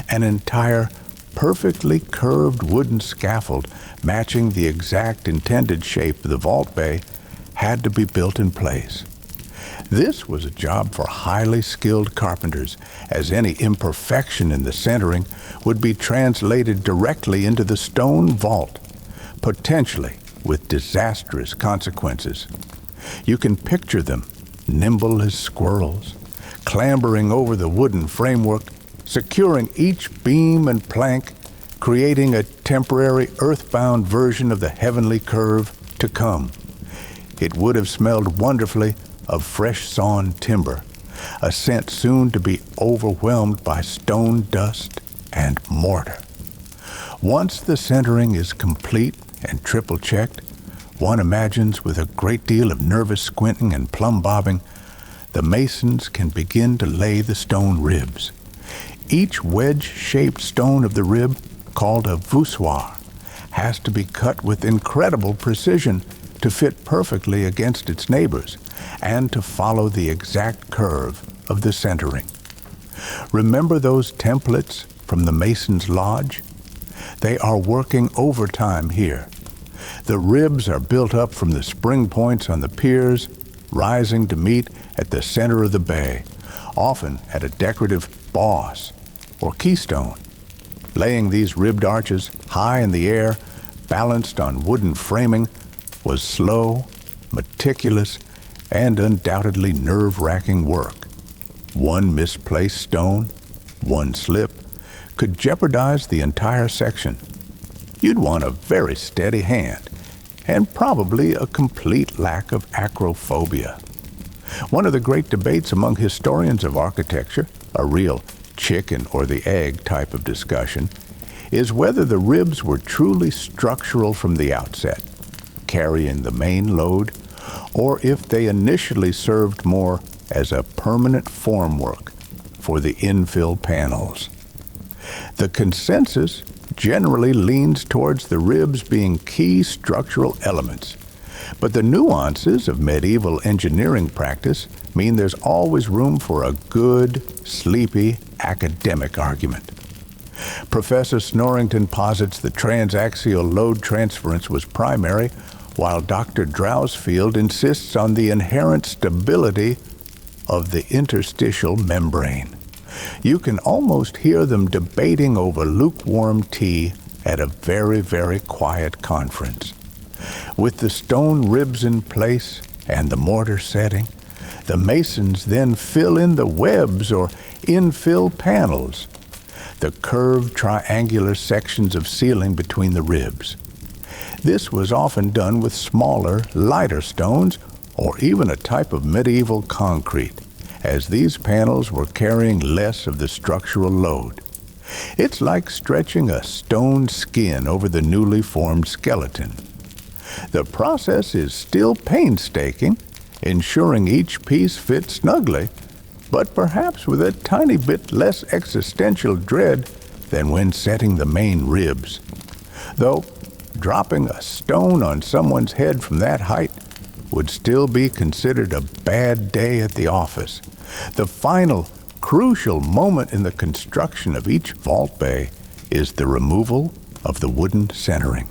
A: An entire, perfectly curved wooden scaffold matching the exact intended shape of the vault bay had to be built in place. This was a job for highly skilled carpenters, as any imperfection in the centering would be translated directly into the stone vault, potentially with disastrous consequences. You can picture them, nimble as squirrels, clambering over the wooden framework, securing each beam and plank, creating a temporary earthbound version of the heavenly curve to come. It would have smelled wonderfully of fresh sawn timber, a scent soon to be overwhelmed by stone dust and mortar. Once the centering is complete and triple-checked, one imagines with a great deal of nervous squinting and plumb-bobbing, the masons can begin to lay the stone ribs. Each wedge-shaped stone of the rib, called a voussoir, has to be cut with incredible precision to fit perfectly against its neighbors and to follow the exact curve of the centering. Remember those templates from the Mason's Lodge? They are working overtime here. The ribs are built up from the spring points on the piers, rising to meet at the center of the bay, often at a decorative boss or keystone. Laying these ribbed arches high in the air, balanced on wooden framing, was slow, meticulous, and undoubtedly nerve-wracking work. One misplaced stone, one slip, could jeopardize the entire section. You'd want a very steady hand, and probably a complete lack of acrophobia. One of the great debates among historians of architecture, a real chicken or the egg type of discussion, is whether the ribs were truly structural from the outset, carrying the main load, or if they initially served more as a permanent formwork for the infill panels. The consensus generally leans towards the ribs being key structural elements, but the nuances of medieval engineering practice mean there's always room for a good, sleepy, academic argument. Professor Snorrington posits that transaxial load transference was primary, while Dr. Drausfield insists on the inherent stability of the interstitial membrane. You can almost hear them debating over lukewarm tea at a very, very quiet conference. With the stone ribs in place and the mortar setting, the masons then fill in the webs or infill panels, the curved triangular sections of ceiling between the ribs. This was often done with smaller, lighter stones or even a type of medieval concrete, as these panels were carrying less of the structural load. It's like stretching a stone skin over the newly formed skeleton. The process is still painstaking, ensuring each piece fits snugly, but perhaps with a tiny bit less existential dread than when setting the main ribs. Though, dropping a stone on someone's head from that height would still be considered a bad day at the office. The final, crucial moment in the construction of each vault bay is the removal of the wooden centering.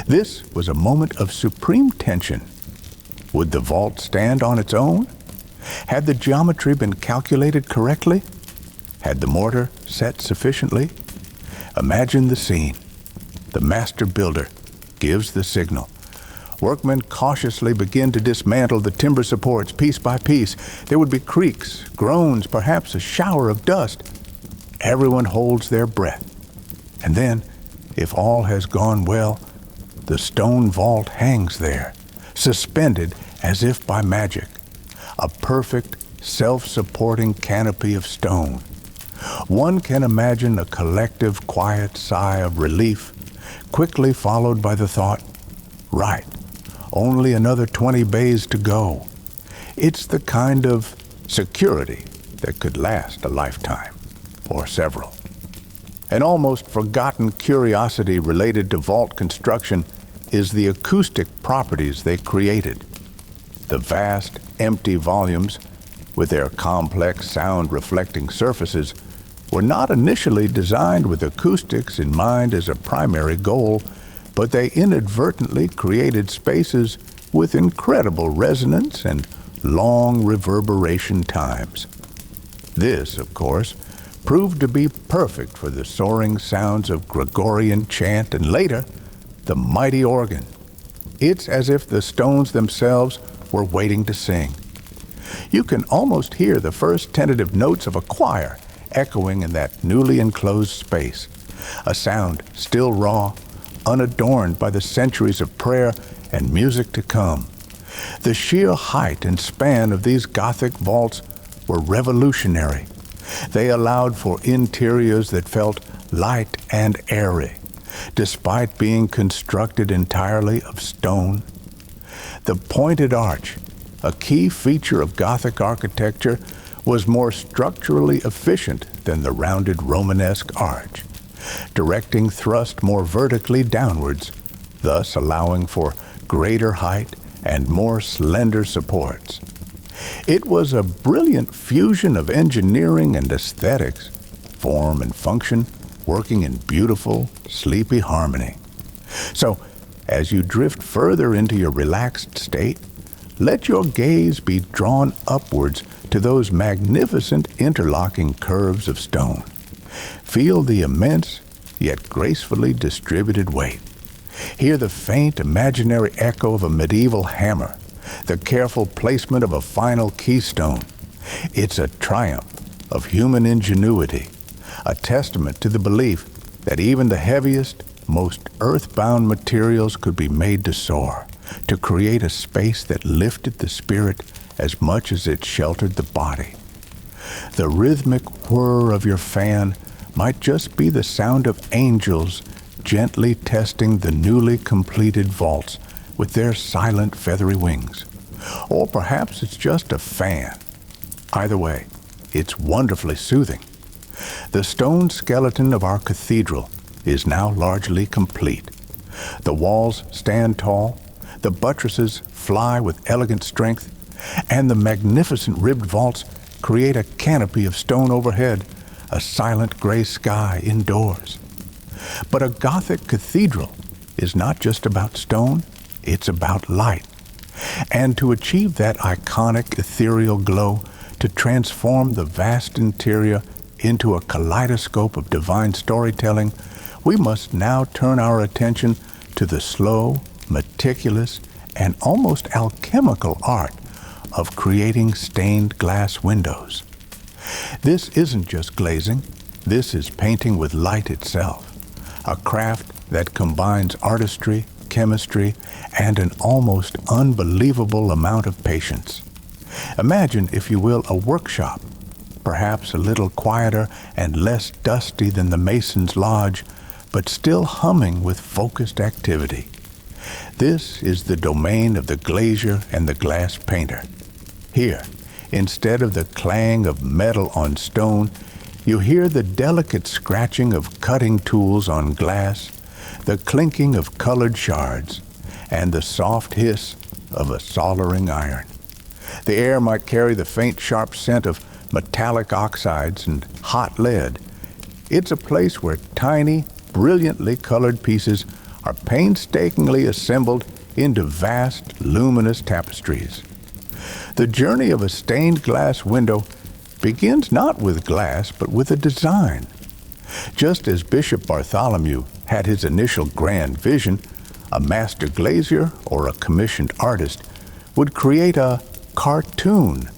A: This was a moment of supreme tension. Would the vault stand on its own? Had the geometry been calculated correctly? Had the mortar set sufficiently? Imagine the scene. The master builder gives the signal. Workmen cautiously begin to dismantle the timber supports piece by piece. There would be creaks, groans, perhaps a shower of dust. Everyone holds their breath. And then, if all has gone well, the stone vault hangs there, suspended as if by magic, a perfect, self-supporting canopy of stone. One can imagine a collective, quiet sigh of relief, quickly followed by the thought, right, only another 20 bays to go. It's the kind of security that could last a lifetime, or several. An almost forgotten curiosity related to vault construction is the acoustic properties they created. The vast, empty volumes, with their complex sound-reflecting surfaces, were not initially designed with acoustics in mind as a primary goal, but they inadvertently created spaces with incredible resonance and long reverberation times. This, of course, proved to be perfect for the soaring sounds of Gregorian chant and later, the mighty organ. It's as if the stones themselves were waiting to sing. You can almost hear the first tentative notes of a choir echoing in that newly enclosed space, a sound still raw, unadorned by the centuries of prayer and music to come. The sheer height and span of these Gothic vaults were revolutionary. They allowed for interiors that felt light and airy, despite being constructed entirely of stone. The pointed arch, a key feature of Gothic architecture, was more structurally efficient than the rounded Romanesque arch, directing thrust more vertically downwards, thus allowing for greater height and more slender supports. It was a brilliant fusion of engineering and aesthetics, form and function, working in beautiful, sleepy harmony. So, as you drift further into your relaxed state, let your gaze be drawn upwards to those magnificent interlocking curves of stone. Feel the immense, yet gracefully distributed weight. Hear the faint, imaginary echo of a medieval hammer, the careful placement of a final keystone. It's a triumph of human ingenuity, a testament to the belief that even the heaviest, most earthbound materials could be made to soar, to create a space that lifted the spirit as much as it sheltered the body. The rhythmic whir of your fan might just be the sound of angels gently testing the newly completed vaults with their silent feathery wings. Or perhaps it's just a fan. Either way, it's wonderfully soothing. The stone skeleton of our cathedral is now largely complete. The walls stand tall, the buttresses fly with elegant strength, and the magnificent ribbed vaults create a canopy of stone overhead, a silent gray sky indoors. But a Gothic cathedral is not just about stone, It's about light. And to achieve that iconic ethereal glow, to transform the vast interior into a kaleidoscope of divine storytelling, we must now turn our attention to the slow, meticulous, and almost alchemical art of creating stained glass windows. This isn't just glazing, this is painting with light itself, a craft that combines artistry, chemistry, and an almost unbelievable amount of patience. Imagine, if you will, a workshop, perhaps a little quieter and less dusty than the mason's lodge, but still humming with focused activity. This is the domain of the glazier and the glass painter. Here, instead of the clang of metal on stone, you hear the delicate scratching of cutting tools on glass, the clinking of colored shards, and the soft hiss of a soldering iron. The air might carry the faint, sharp scent of metallic oxides and hot lead. It's a place where tiny, brilliantly colored pieces are painstakingly assembled into vast, luminous tapestries. The journey of a stained glass window begins not with glass, but with a design. Just as Bishop Bartholomew had his initial grand vision, a master glazier or a commissioned artist would create a cartoon,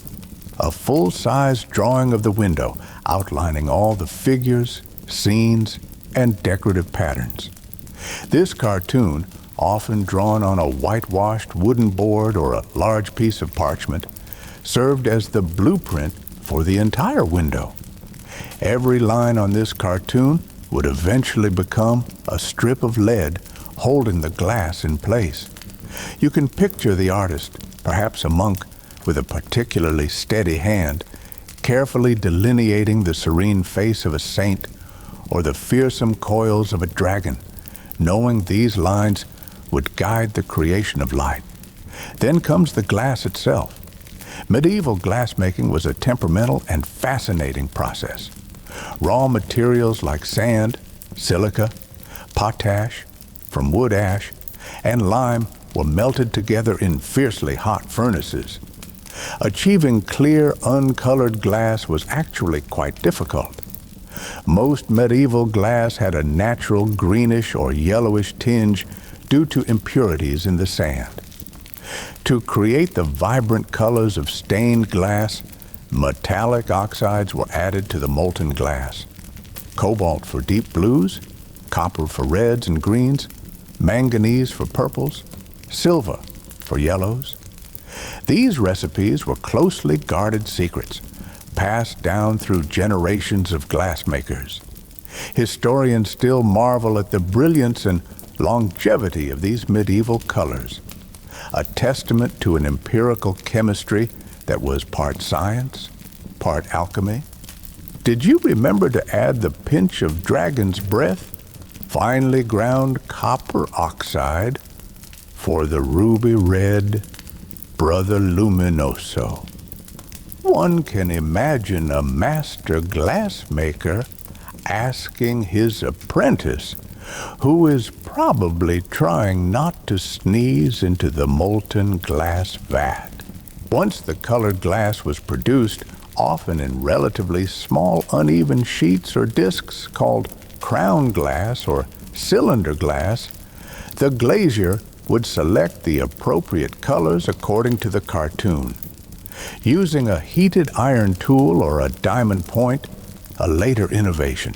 A: a full-size drawing of the window, outlining all the figures, scenes, and decorative patterns. This cartoon, often drawn on a whitewashed wooden board or a large piece of parchment, served as the blueprint for the entire window. Every line on this cartoon would eventually become a strip of lead holding the glass in place. You can picture the artist, perhaps a monk with a particularly steady hand, carefully delineating the serene face of a saint or the fearsome coils of a dragon, knowing these lines would guide the creation of light. Then comes the glass itself. Medieval glassmaking was a temperamental and fascinating process. Raw materials like sand, silica, potash from wood ash, and lime were melted together in fiercely hot furnaces. Achieving clear, uncolored glass was actually quite difficult. Most medieval glass had a natural greenish or yellowish tinge due to impurities in the sand. To create the vibrant colors of stained glass, metallic oxides were added to the molten glass. Cobalt for deep blues, copper for reds and greens, manganese for purples, silver for yellows. These recipes were closely guarded secrets, passed down through generations of glassmakers. Historians still marvel at the brilliance and longevity of these medieval colors, a testament to an empirical chemistry that was part science, part alchemy. Did you remember to add the pinch of dragon's breath, finely ground copper oxide, for the ruby red Brother Luminoso? One can imagine a master glassmaker asking his apprentice, who is probably trying not to sneeze into the molten glass vat. Once the colored glass was produced, often in relatively small uneven sheets or discs called crown glass or cylinder glass, the glazier would select the appropriate colors according to the cartoon. Using a heated iron tool or a diamond point, a later innovation,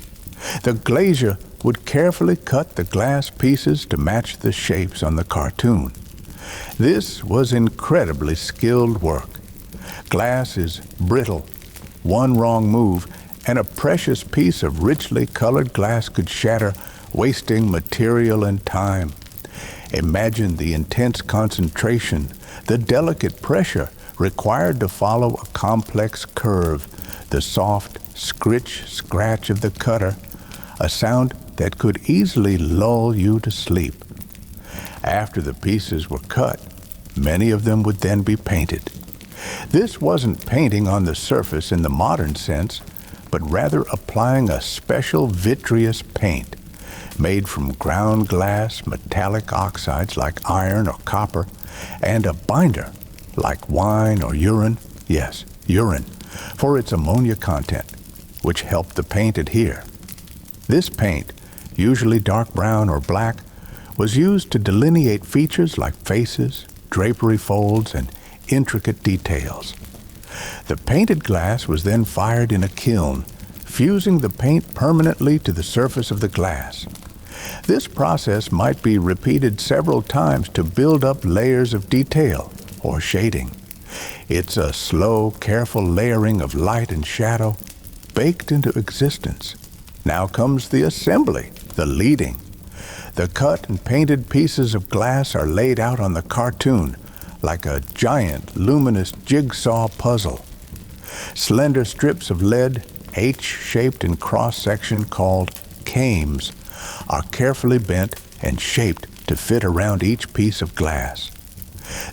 A: the glazier would carefully cut the glass pieces to match the shapes on the cartoon. This was incredibly skilled work. Glass is brittle. One wrong move, and a precious piece of richly colored glass could shatter, wasting material and time. Imagine the intense concentration, the delicate pressure required to follow a complex curve, the soft scritch-scratch of the cutter, a sound that could easily lull you to sleep. After the pieces were cut, many of them would then be painted. This wasn't painting on the surface in the modern sense, but rather applying a special vitreous paint, made from ground glass metallic oxides like iron or copper, and a binder like wine or urine, yes, urine, for its ammonia content, which helped the paint adhere. This paint, usually dark brown or black, was used to delineate features like faces, drapery folds, and intricate details. The painted glass was then fired in a kiln, fusing the paint permanently to the surface of the glass. This process might be repeated several times to build up layers of detail or shading. It's a slow, careful layering of light and shadow baked into existence. Now comes the assembly, the leading. The cut and painted pieces of glass are laid out on the cartoon like a giant, luminous jigsaw puzzle. Slender strips of lead, H-shaped in cross-section called cames, are carefully bent and shaped to fit around each piece of glass.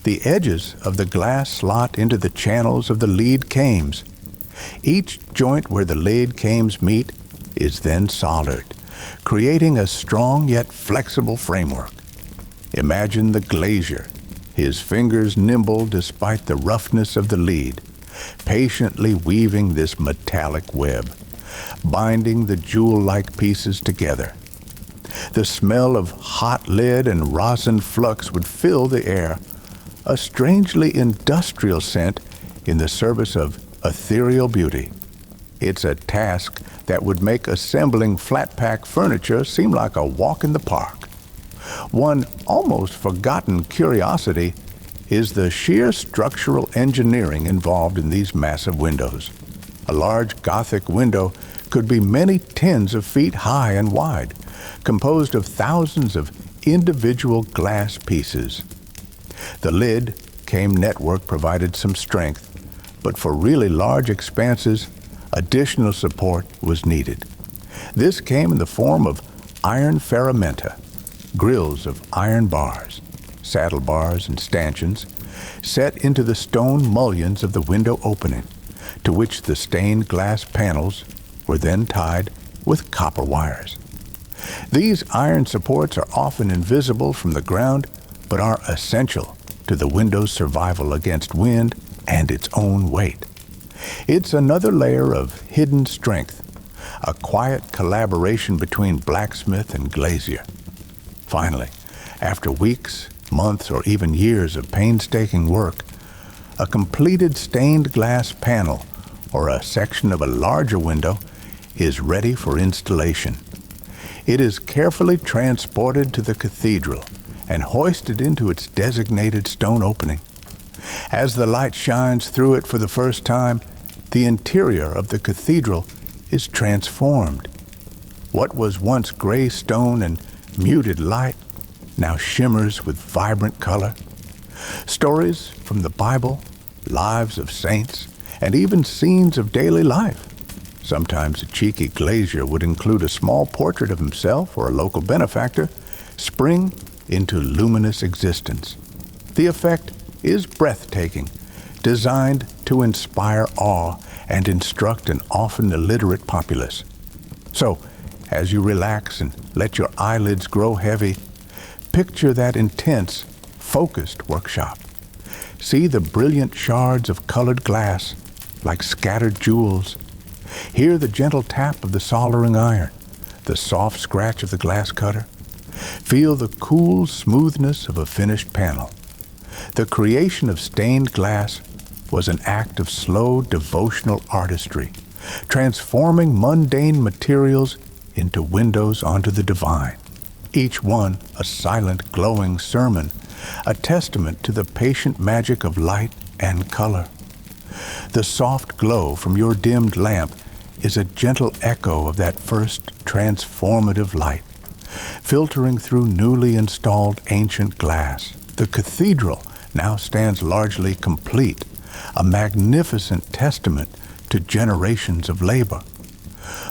A: The edges of the glass slot into the channels of the lead cames. Each joint where the lead cames meet is then soldered, creating a strong yet flexible framework. Imagine the glazier, his fingers nimble despite the roughness of the lead, patiently weaving this metallic web, binding the jewel-like pieces together. The smell of hot lead and rosin flux would fill the air, a strangely industrial scent in the service of ethereal beauty. It's a task that would make assembling flat-pack furniture seem like a walk in the park. One almost forgotten curiosity is the sheer structural engineering involved in these massive windows. A large Gothic window could be many tens of feet high and wide, composed of thousands of individual glass pieces. The lid came network provided some strength, but for really large expanses, additional support was needed. This came in the form of iron ferramenta, grills of iron bars, saddle bars and stanchions, set into the stone mullions of the window opening, to which the stained glass panels were then tied with copper wires. These iron supports are often invisible from the ground, but are essential to the window's survival against wind and its own weight. It's another layer of hidden strength, a quiet collaboration between blacksmith and glazier. Finally, after weeks, months, or even years of painstaking work, a completed stained glass panel or a section of a larger window is ready for installation. It is carefully transported to the cathedral and hoisted into its designated stone opening. As the light shines through it for the first time, the interior of the cathedral is transformed. What was once gray stone and muted light now shimmers with vibrant color. Stories from the Bible, lives of saints, and even scenes of daily life. Sometimes a cheeky glazier would include a small portrait of himself or a local benefactor, spring into luminous existence. The effect is breathtaking, designed to inspire awe and instruct an often illiterate populace. So, as you relax and let your eyelids grow heavy, picture that intense, focused workshop. See the brilliant shards of colored glass, like scattered jewels. Hear the gentle tap of the soldering iron, the soft scratch of the glass cutter. Feel the cool smoothness of a finished panel. The creation of stained glass was an act of slow devotional artistry, transforming mundane materials into windows onto the divine. Each one a silent, glowing sermon, a testament to the patient magic of light and color. The soft glow from your dimmed lamp is a gentle echo of that first transformative light, filtering through newly installed ancient glass. The cathedral now stands largely complete, a magnificent testament to generations of labor.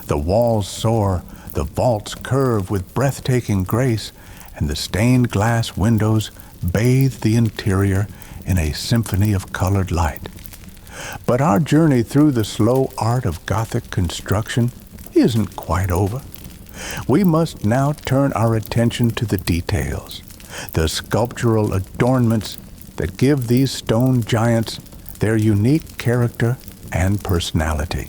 A: The walls soar, the vaults curve with breathtaking grace, and the stained glass windows bathe the interior in a symphony of colored light. But our journey through the slow art of Gothic construction isn't quite over. We must now turn our attention to the details, the sculptural adornments that give these stone giants their unique character and personality.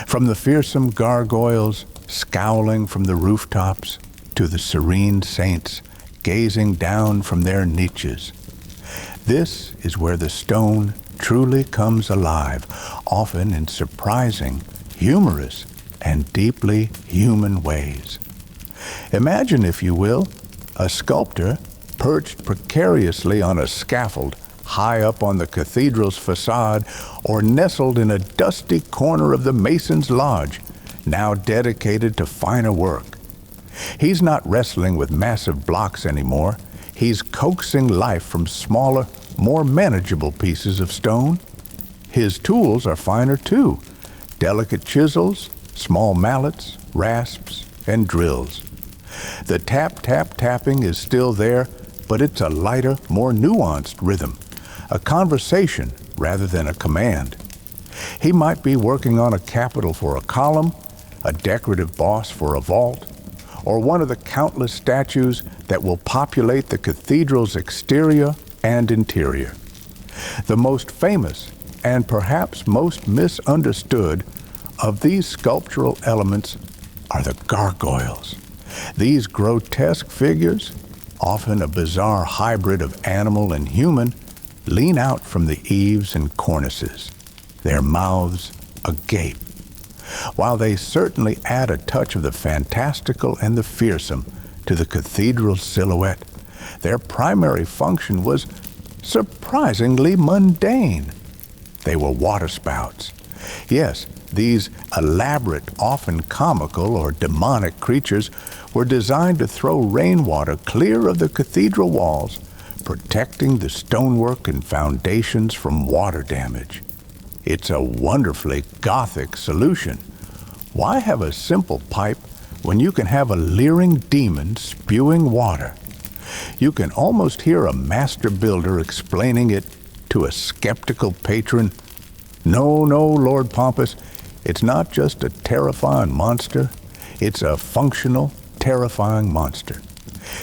A: From the fearsome gargoyles scowling from the rooftops to the serene saints gazing down from their niches, this is where the stone truly comes alive, often in surprising, humorous, and deeply human ways. Imagine, if you will, a sculptor perched precariously on a scaffold high up on the cathedral's facade, or nestled in a dusty corner of the mason's lodge, now dedicated to finer work. He's not wrestling with massive blocks anymore. He's coaxing life from smaller, more manageable pieces of stone. His tools are finer too: delicate chisels, small mallets, rasps, and drills. The tap-tap-tapping is still there, but it's a lighter, more nuanced rhythm, a conversation rather than a command. He might be working on a capital for a column, a decorative boss for a vault, or one of the countless statues that will populate the cathedral's exterior and interior. The most famous and perhaps most misunderstood of these sculptural elements are the gargoyles. These grotesque figures, often a bizarre hybrid of animal and human, lean out from the eaves and cornices, their mouths agape. While they certainly add a touch of the fantastical and the fearsome to the cathedral's silhouette, their primary function was surprisingly mundane. They were waterspouts. Yes, these elaborate, often comical or demonic creatures were designed to throw rainwater clear of the cathedral walls, protecting the stonework and foundations from water damage. It's a wonderfully Gothic solution. Why have a simple pipe when you can have a leering demon spewing water? You can almost hear a master builder explaining it to a skeptical patron. No, Lord Pompous, it's not just a terrifying monster. It's a functional, terrifying monster.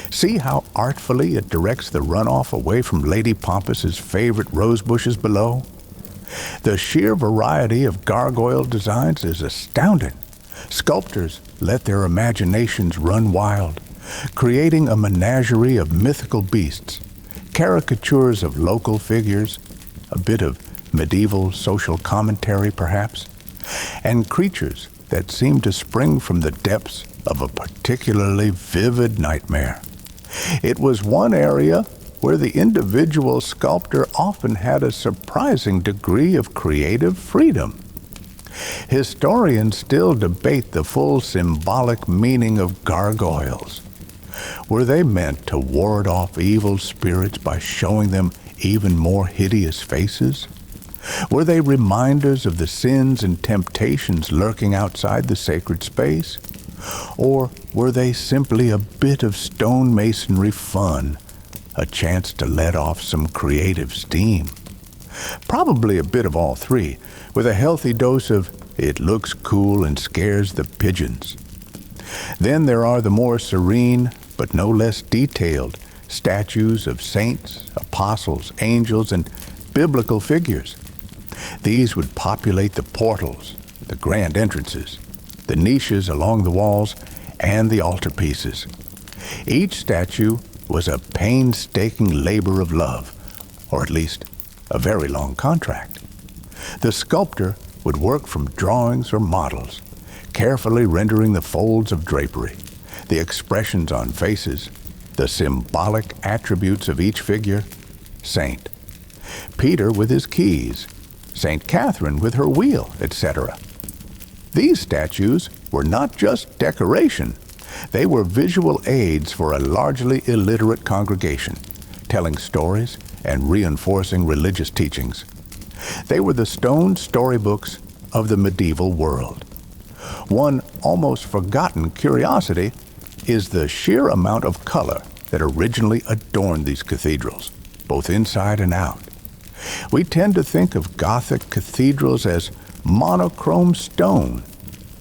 A: See how artfully it directs the runoff away from Lady Pompous's favorite rose bushes below? The sheer variety of gargoyle designs is astounding. Sculptors let their imaginations run wild, creating a menagerie of mythical beasts, caricatures of local figures, a bit of medieval social commentary perhaps, and creatures that seem to spring from the depths of a particularly vivid nightmare. It was one area where the individual sculptor often had a surprising degree of creative freedom. Historians still debate the full symbolic meaning of gargoyles. Were they meant to ward off evil spirits by showing them even more hideous faces? Were they reminders of the sins and temptations lurking outside the sacred space? Or were they simply a bit of stonemasonry fun, a chance to let off some creative steam? Probably a bit of all three, with a healthy dose of "it looks cool and scares the pigeons." Then there are the more serene, but no less detailed, statues of saints, apostles, angels, and biblical figures. These would populate the portals, the grand entrances, the niches along the walls, and the altarpieces. Each statue was a painstaking labor of love, or at least a very long contract. The sculptor would work from drawings or models, carefully rendering the folds of drapery, the expressions on faces, the symbolic attributes of each figure: saint, Peter with his keys, St. Catherine with her wheel, etc. These statues were not just decoration. They were visual aids for a largely illiterate congregation, telling stories and reinforcing religious teachings. They were the stone storybooks of the medieval world. One almost forgotten curiosity is the sheer amount of color that originally adorned these cathedrals, both inside and out. We tend to think of Gothic cathedrals as monochrome stone,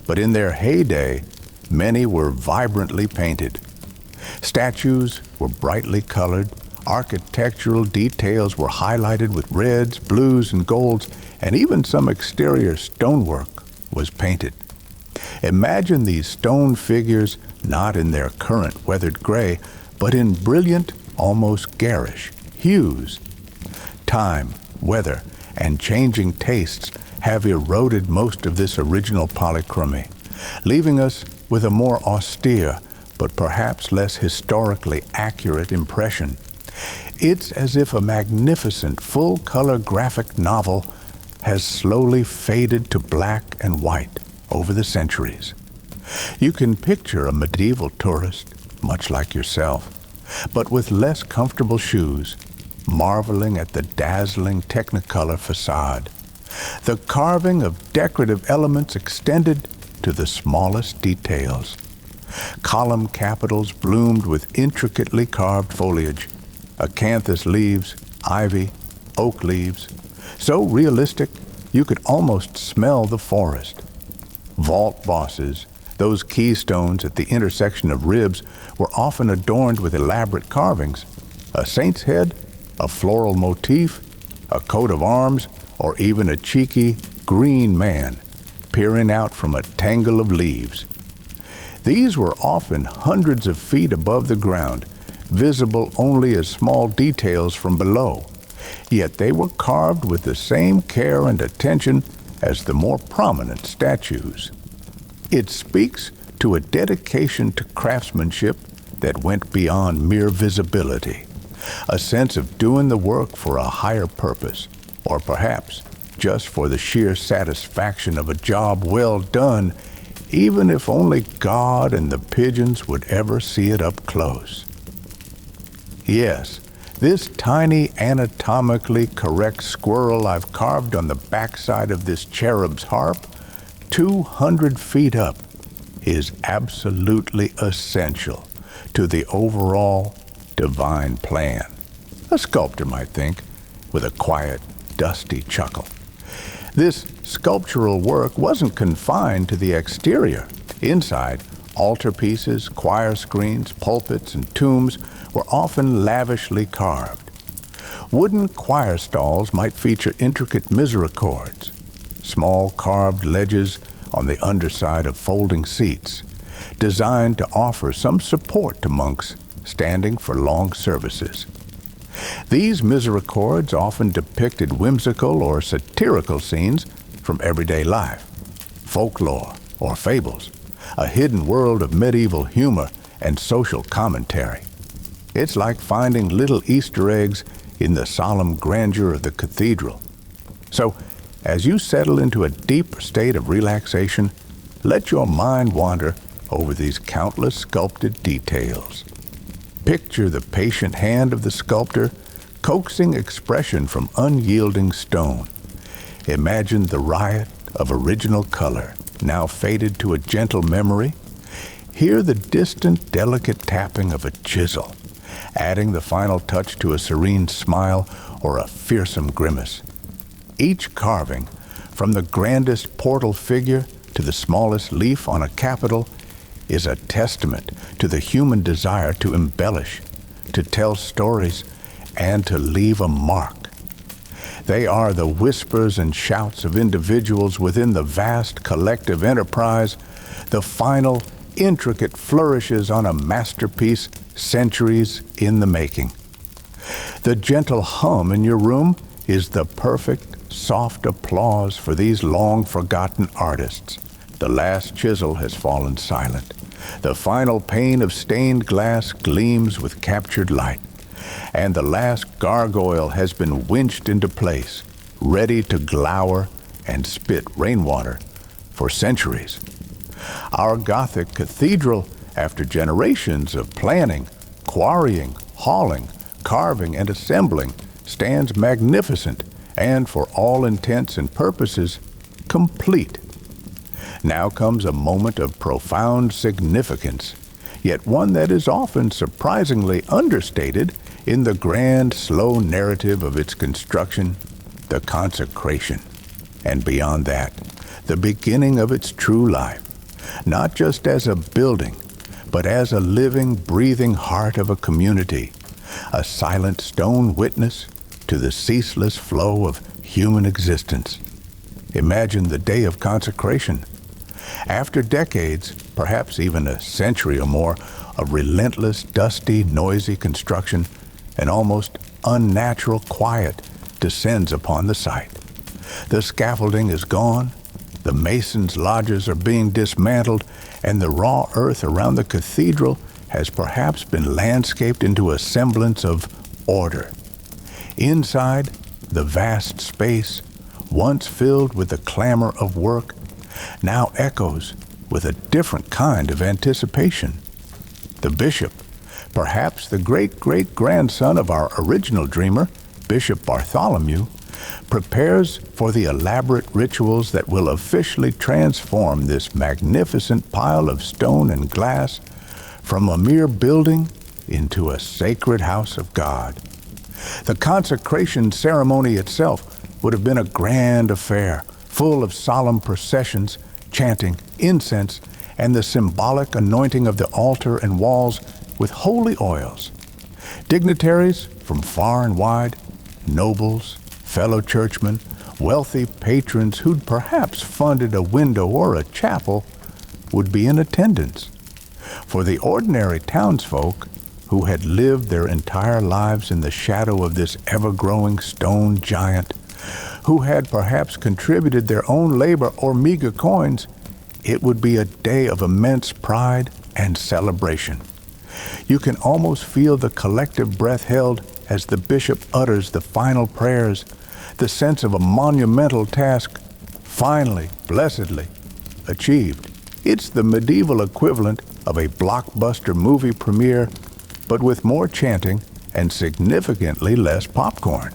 A: but in their heyday, Many were vibrantly painted. Statues were brightly colored. Architectural details were highlighted with reds, blues, and golds, and even some exterior stonework was painted. Imagine these stone figures not in their current weathered gray, but in brilliant, almost garish hues. Time, weather, and changing tastes have eroded most of this original polychromy, leaving us with a more austere but perhaps less historically accurate impression. It's as if a magnificent full-color graphic novel has slowly faded to black and white over the centuries. You can picture a medieval tourist, much like yourself, but with less comfortable shoes, marveling at the dazzling Technicolor facade. The carving of decorative elements extended to the smallest details. Column capitals bloomed with intricately carved foliage, acanthus leaves, ivy, oak leaves, so realistic you could almost smell the forest. Vault bosses, those keystones at the intersection of ribs, were often adorned with elaborate carvings. A saint's head, a floral motif, a coat of arms, or even a cheeky green man peering out from a tangle of leaves. These were often hundreds of feet above the ground, visible only as small details from below, yet they were carved with the same care and attention as the more prominent statues. It speaks to a dedication to craftsmanship that went beyond mere visibility, a sense of doing the work for a higher purpose, or perhaps just for the sheer satisfaction of a job well done, even if only God and the pigeons would ever see it up close. Yes, this tiny anatomically correct squirrel I've carved on the backside of this cherub's harp, 200 feet up, is absolutely essential to the overall divine plan. A sculptor might think, with a quiet, dusty chuckle. This sculptural work wasn't confined to the exterior. Inside, altarpieces, choir screens, pulpits, and tombs were often lavishly carved. Wooden choir stalls might feature intricate misericords, small carved ledges on the underside of folding seats, designed to offer some support to monks standing for long services. These misericords often depicted whimsical or satirical scenes from everyday life, folklore or fables, a hidden world of medieval humor and social commentary. It's like finding little Easter eggs in the solemn grandeur of the cathedral. So, as you settle into a deeper state of relaxation, let your mind wander over these countless sculpted details. Picture the patient hand of the sculptor, coaxing expression from unyielding stone. Imagine the riot of original color, now faded to a gentle memory. Hear the distant, delicate tapping of a chisel, adding the final touch to a serene smile or a fearsome grimace. Each carving, from the grandest portal figure to the smallest leaf on a capital, is a testament to the human desire to embellish, to tell stories, and to leave a mark. They are the whispers and shouts of individuals within the vast collective enterprise, the final intricate flourishes on a masterpiece centuries in the making. The gentle hum in your room is the perfect, soft applause for these long-forgotten artists. The last chisel has fallen silent. The final pane of stained glass gleams with captured light. And the last gargoyle has been winched into place, ready to glower and spit rainwater for centuries. Our Gothic Cathedral, after generations of planning, quarrying, hauling, carving, and assembling, stands magnificent and, for all intents and purposes, complete. Now comes a moment of profound significance, yet one that is often surprisingly understated in the grand, slow narrative of its construction, the consecration, and beyond that, the beginning of its true life, not just as a building, but as a living, breathing heart of a community, a silent stone witness to the ceaseless flow of human existence. Imagine the day of consecration. After decades, perhaps even a century or more, of relentless, dusty, noisy construction, an almost unnatural quiet descends upon the site. The scaffolding is gone, the masons' lodges are being dismantled, and the raw earth around the cathedral has perhaps been landscaped into a semblance of order. Inside, the vast space, once filled with the clamor of work, now echoes with a different kind of anticipation. The bishop, perhaps the great-great-grandson of our original dreamer, Bishop Bartholomew, prepares for the elaborate rituals that will officially transform this magnificent pile of stone and glass from a mere building into a sacred house of God. The consecration ceremony itself would have been a grand affair, full of solemn processions, chanting, incense, and the symbolic anointing of the altar and walls with holy oils. Dignitaries from far and wide, nobles, fellow churchmen, wealthy patrons who'd perhaps funded a window or a chapel would be in attendance. For the ordinary townsfolk who had lived their entire lives in the shadow of this ever-growing stone giant, who had perhaps contributed their own labor or meager coins, it would be a day of immense pride and celebration. You can almost feel the collective breath held as the bishop utters the final prayers, the sense of a monumental task finally, blessedly, achieved. It's the medieval equivalent of a blockbuster movie premiere, but with more chanting and significantly less popcorn.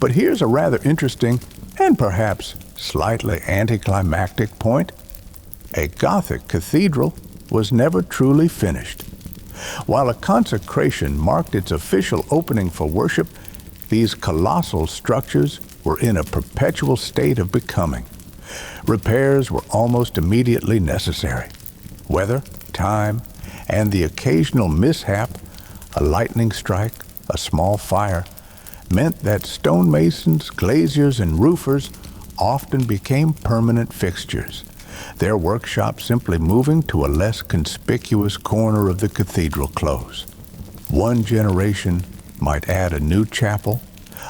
A: But here's a rather interesting and perhaps slightly anticlimactic point. A Gothic cathedral was never truly finished. While a consecration marked its official opening for worship, these colossal structures were in a perpetual state of becoming. Repairs were almost immediately necessary. Weather, time, and the occasional mishap, a lightning strike, a small fire, meant that stonemasons, glaziers, and roofers often became permanent fixtures, their workshop simply moving to a less conspicuous corner of the cathedral close. One generation might add a new chapel,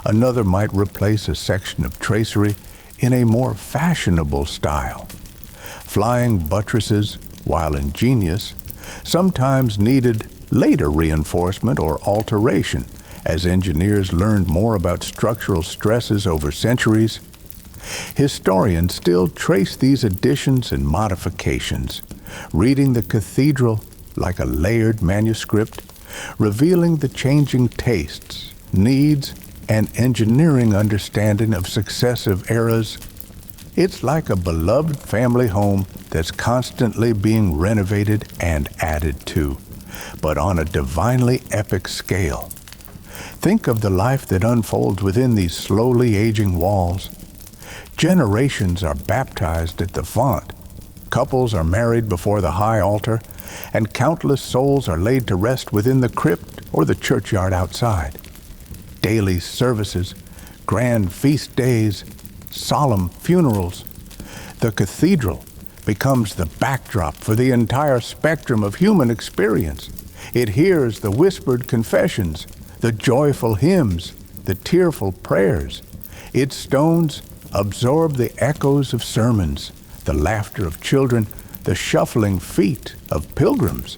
A: another might replace a section of tracery in a more fashionable style. Flying buttresses, while ingenious, sometimes needed later reinforcement or alteration as engineers learned more about structural stresses over centuries. Historians still trace these additions and modifications, reading the cathedral like a layered manuscript, revealing the changing tastes, needs, and engineering understanding of successive eras. It's like a beloved family home that's constantly being renovated and added to, but on a divinely epic scale. Think of the life that unfolds within these slowly aging walls. Generations are baptized at the font. Couples are married before the high altar, and countless souls are laid to rest within the crypt or the churchyard outside. Daily services, grand feast days, solemn funerals. The cathedral becomes the backdrop for the entire spectrum of human experience. It hears the whispered confessions, the joyful hymns, the tearful prayers. Its stones absorb the echoes of sermons, the laughter of children, the shuffling feet of pilgrims.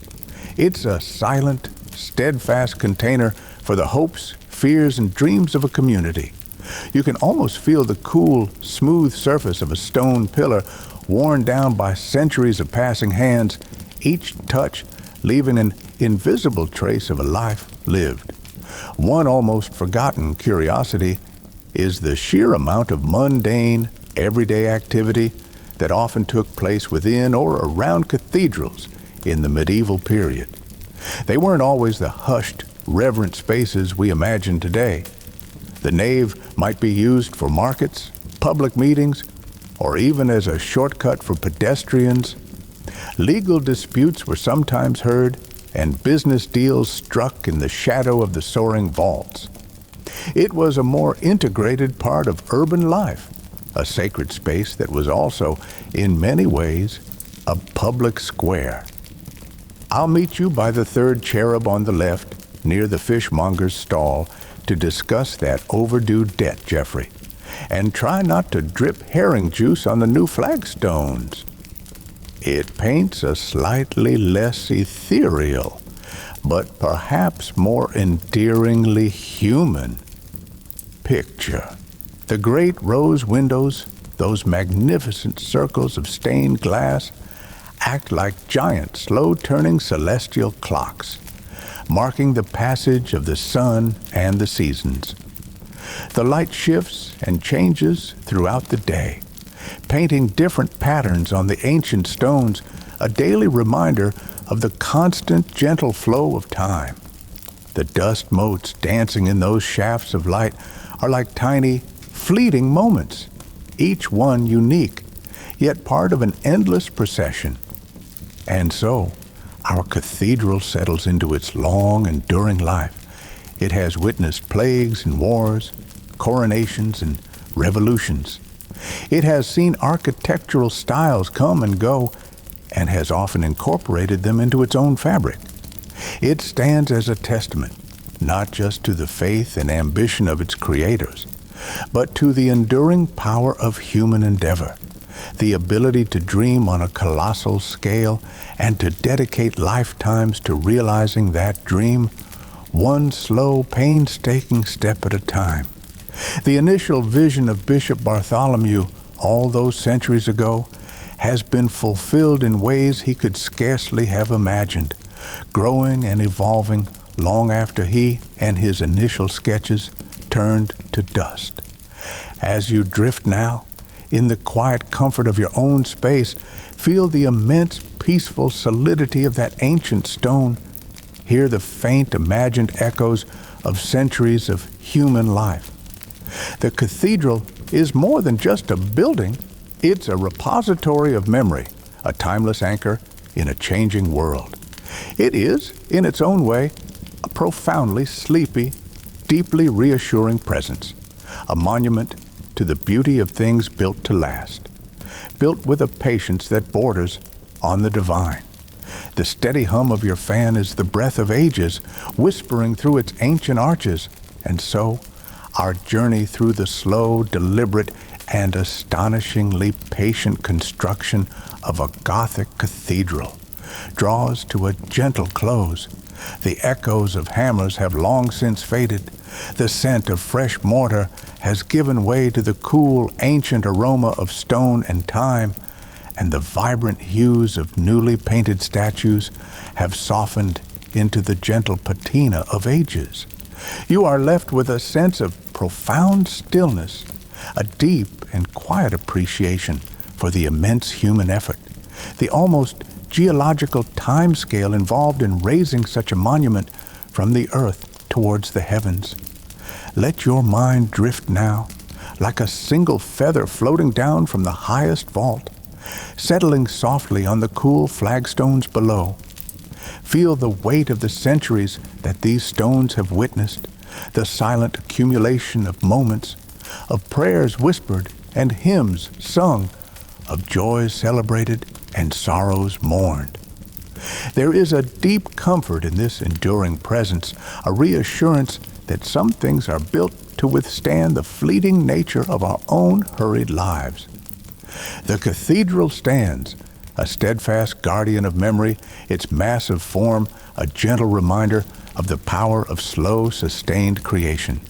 A: It's a silent, steadfast container for the hopes, fears, and dreams of a community. You can almost feel the cool, smooth surface of a stone pillar worn down by centuries of passing hands, each touch leaving an invisible trace of a life lived. One almost forgotten curiosity is the sheer amount of mundane, everyday activity that often took place within or around cathedrals in the medieval period. They weren't always the hushed, reverent spaces we imagine today. The nave might be used for markets, public meetings, or even as a shortcut for pedestrians. Legal disputes were sometimes heard, and business deals struck in the shadow of the soaring vaults. It was a more integrated part of urban life, a sacred space that was also, in many ways, a public square. I'll meet you by the third cherub on the left, near the fishmonger's stall, to discuss that overdue debt, Jeffrey. And try not to drip herring juice on the new flagstones. It paints a slightly less ethereal, but perhaps more endearingly human picture. The great rose windows, those magnificent circles of stained glass, act like giant, slow-turning celestial clocks, marking the passage of the sun and the seasons. The light shifts and changes throughout the day, painting different patterns on the ancient stones, a daily reminder of the constant, gentle flow of time. The dust motes dancing in those shafts of light are like tiny, fleeting moments, each one unique, yet part of an endless procession. And so, our cathedral settles into its long, enduring life. It has witnessed plagues and wars, coronations and revolutions. It has seen architectural styles come and go, and has often incorporated them into its own fabric. It stands as a testament, not just to the faith and ambition of its creators, but to the enduring power of human endeavor, the ability to dream on a colossal scale and to dedicate lifetimes to realizing that dream, one slow, painstaking step at a time. The initial vision of Bishop Bartholomew, all those centuries ago, has been fulfilled in ways he could scarcely have imagined, growing and evolving long after he and his initial sketches turned to dust. As you drift now, in the quiet comfort of your own space, feel the immense, peaceful solidity of that ancient stone. Hear the faint, imagined echoes of centuries of human life. The cathedral is more than just a building. It's a repository of memory, a timeless anchor in a changing world. It is, in its own way, a profoundly sleepy, deeply reassuring presence, a monument to the beauty of things built to last, built with a patience that borders on the divine. The steady hum of your fan is the breath of ages, whispering through its ancient arches, and so our journey through the slow, deliberate, and astonishingly patient construction of a Gothic cathedral draws to a gentle close. The echoes of hammers have long since faded. The scent of fresh mortar has given way to the cool, ancient aroma of stone and time, and the vibrant hues of newly painted statues have softened into the gentle patina of ages. You are left with a sense of profound stillness, a deep and quiet appreciation for the immense human effort, the almost geological timescale involved in raising such a monument from the earth towards the heavens. Let your mind drift now, like a single feather floating down from the highest vault, settling softly on the cool flagstones below. Feel the weight of the centuries that these stones have witnessed, the silent accumulation of moments, of prayers whispered and hymns sung, of joys celebrated and sorrows mourned. There is a deep comfort in this enduring presence, a reassurance that some things are built to withstand the fleeting nature of our own hurried lives. The cathedral stands, a steadfast guardian of memory, its massive form a gentle reminder of the power of slow, sustained creation.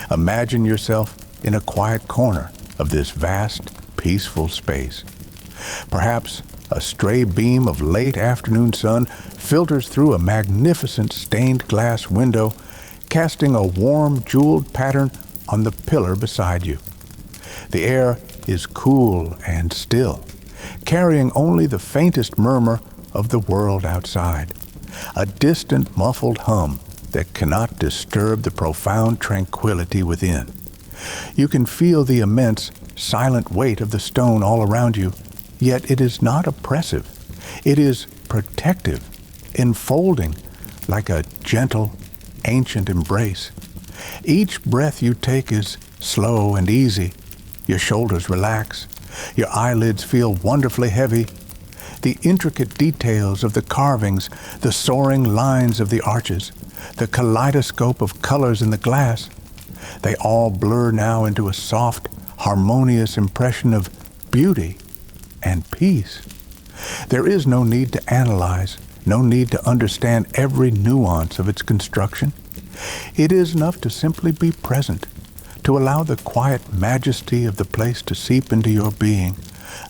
A: Imagine yourself in a quiet corner of this vast, peaceful space. Perhaps a stray beam of late afternoon sun filters through a magnificent stained glass window, casting a warm, jeweled pattern on the pillar beside you. The air is cool and still, carrying only the faintest murmur of the world outside, a distant, muffled hum that cannot disturb the profound tranquility within. You can feel the immense, silent weight of the stone all around you, yet it is not oppressive. It is protective, enfolding like a gentle, ancient embrace. Each breath you take is slow and easy. Your shoulders relax. Your eyelids feel wonderfully heavy. The intricate details of the carvings, the soaring lines of the arches, the kaleidoscope of colors in the glass, they all blur now into a soft, harmonious impression of beauty and peace. There is no need to analyze, no need to understand every nuance of its construction. It is enough to simply be present, to allow the quiet majesty of the place to seep into your being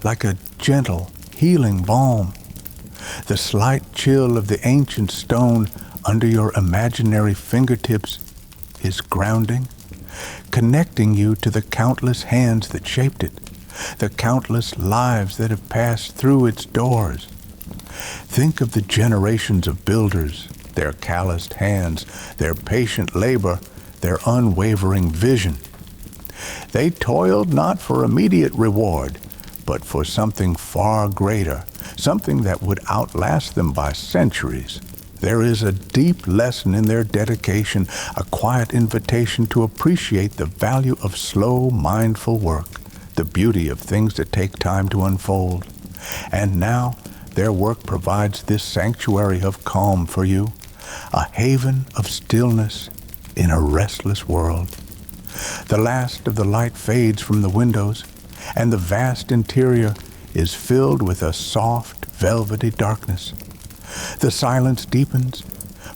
A: like a gentle, healing balm. The slight chill of the ancient stone under your imaginary fingertips is grounding, connecting you to the countless hands that shaped it, the countless lives that have passed through its doors. Think of the generations of builders, their calloused hands, their patient labor, their unwavering vision. They toiled not for immediate reward, but for something far greater, something that would outlast them by centuries. There is a deep lesson in their dedication, a quiet invitation to appreciate the value of slow, mindful work, the beauty of things that take time to unfold. And now, their work provides this sanctuary of calm for you, a haven of stillness in a restless world. The last of the light fades from the windows, and the vast interior is filled with a soft, velvety darkness. The silence deepens,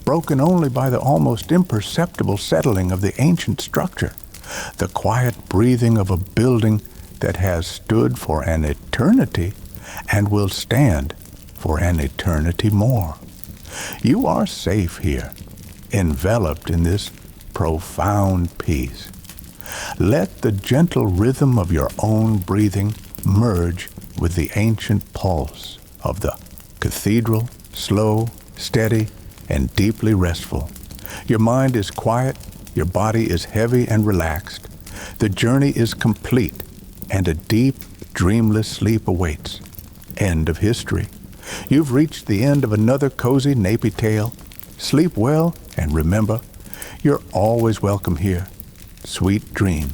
A: broken only by the almost imperceptible settling of the ancient structure, the quiet breathing of a building that has stood for an eternity and will stand for an eternity more. You are safe here, enveloped in this profound peace. Let the gentle rhythm of your own breathing merge with the ancient pulse of the cathedral, slow, steady, and deeply restful. Your mind is quiet, your body is heavy and relaxed. The journey is complete, and a deep, dreamless sleep awaits. End of history. You've reached the end of another cozy Nappy tale. Sleep well, and remember, you're always welcome here. Sweet dreams.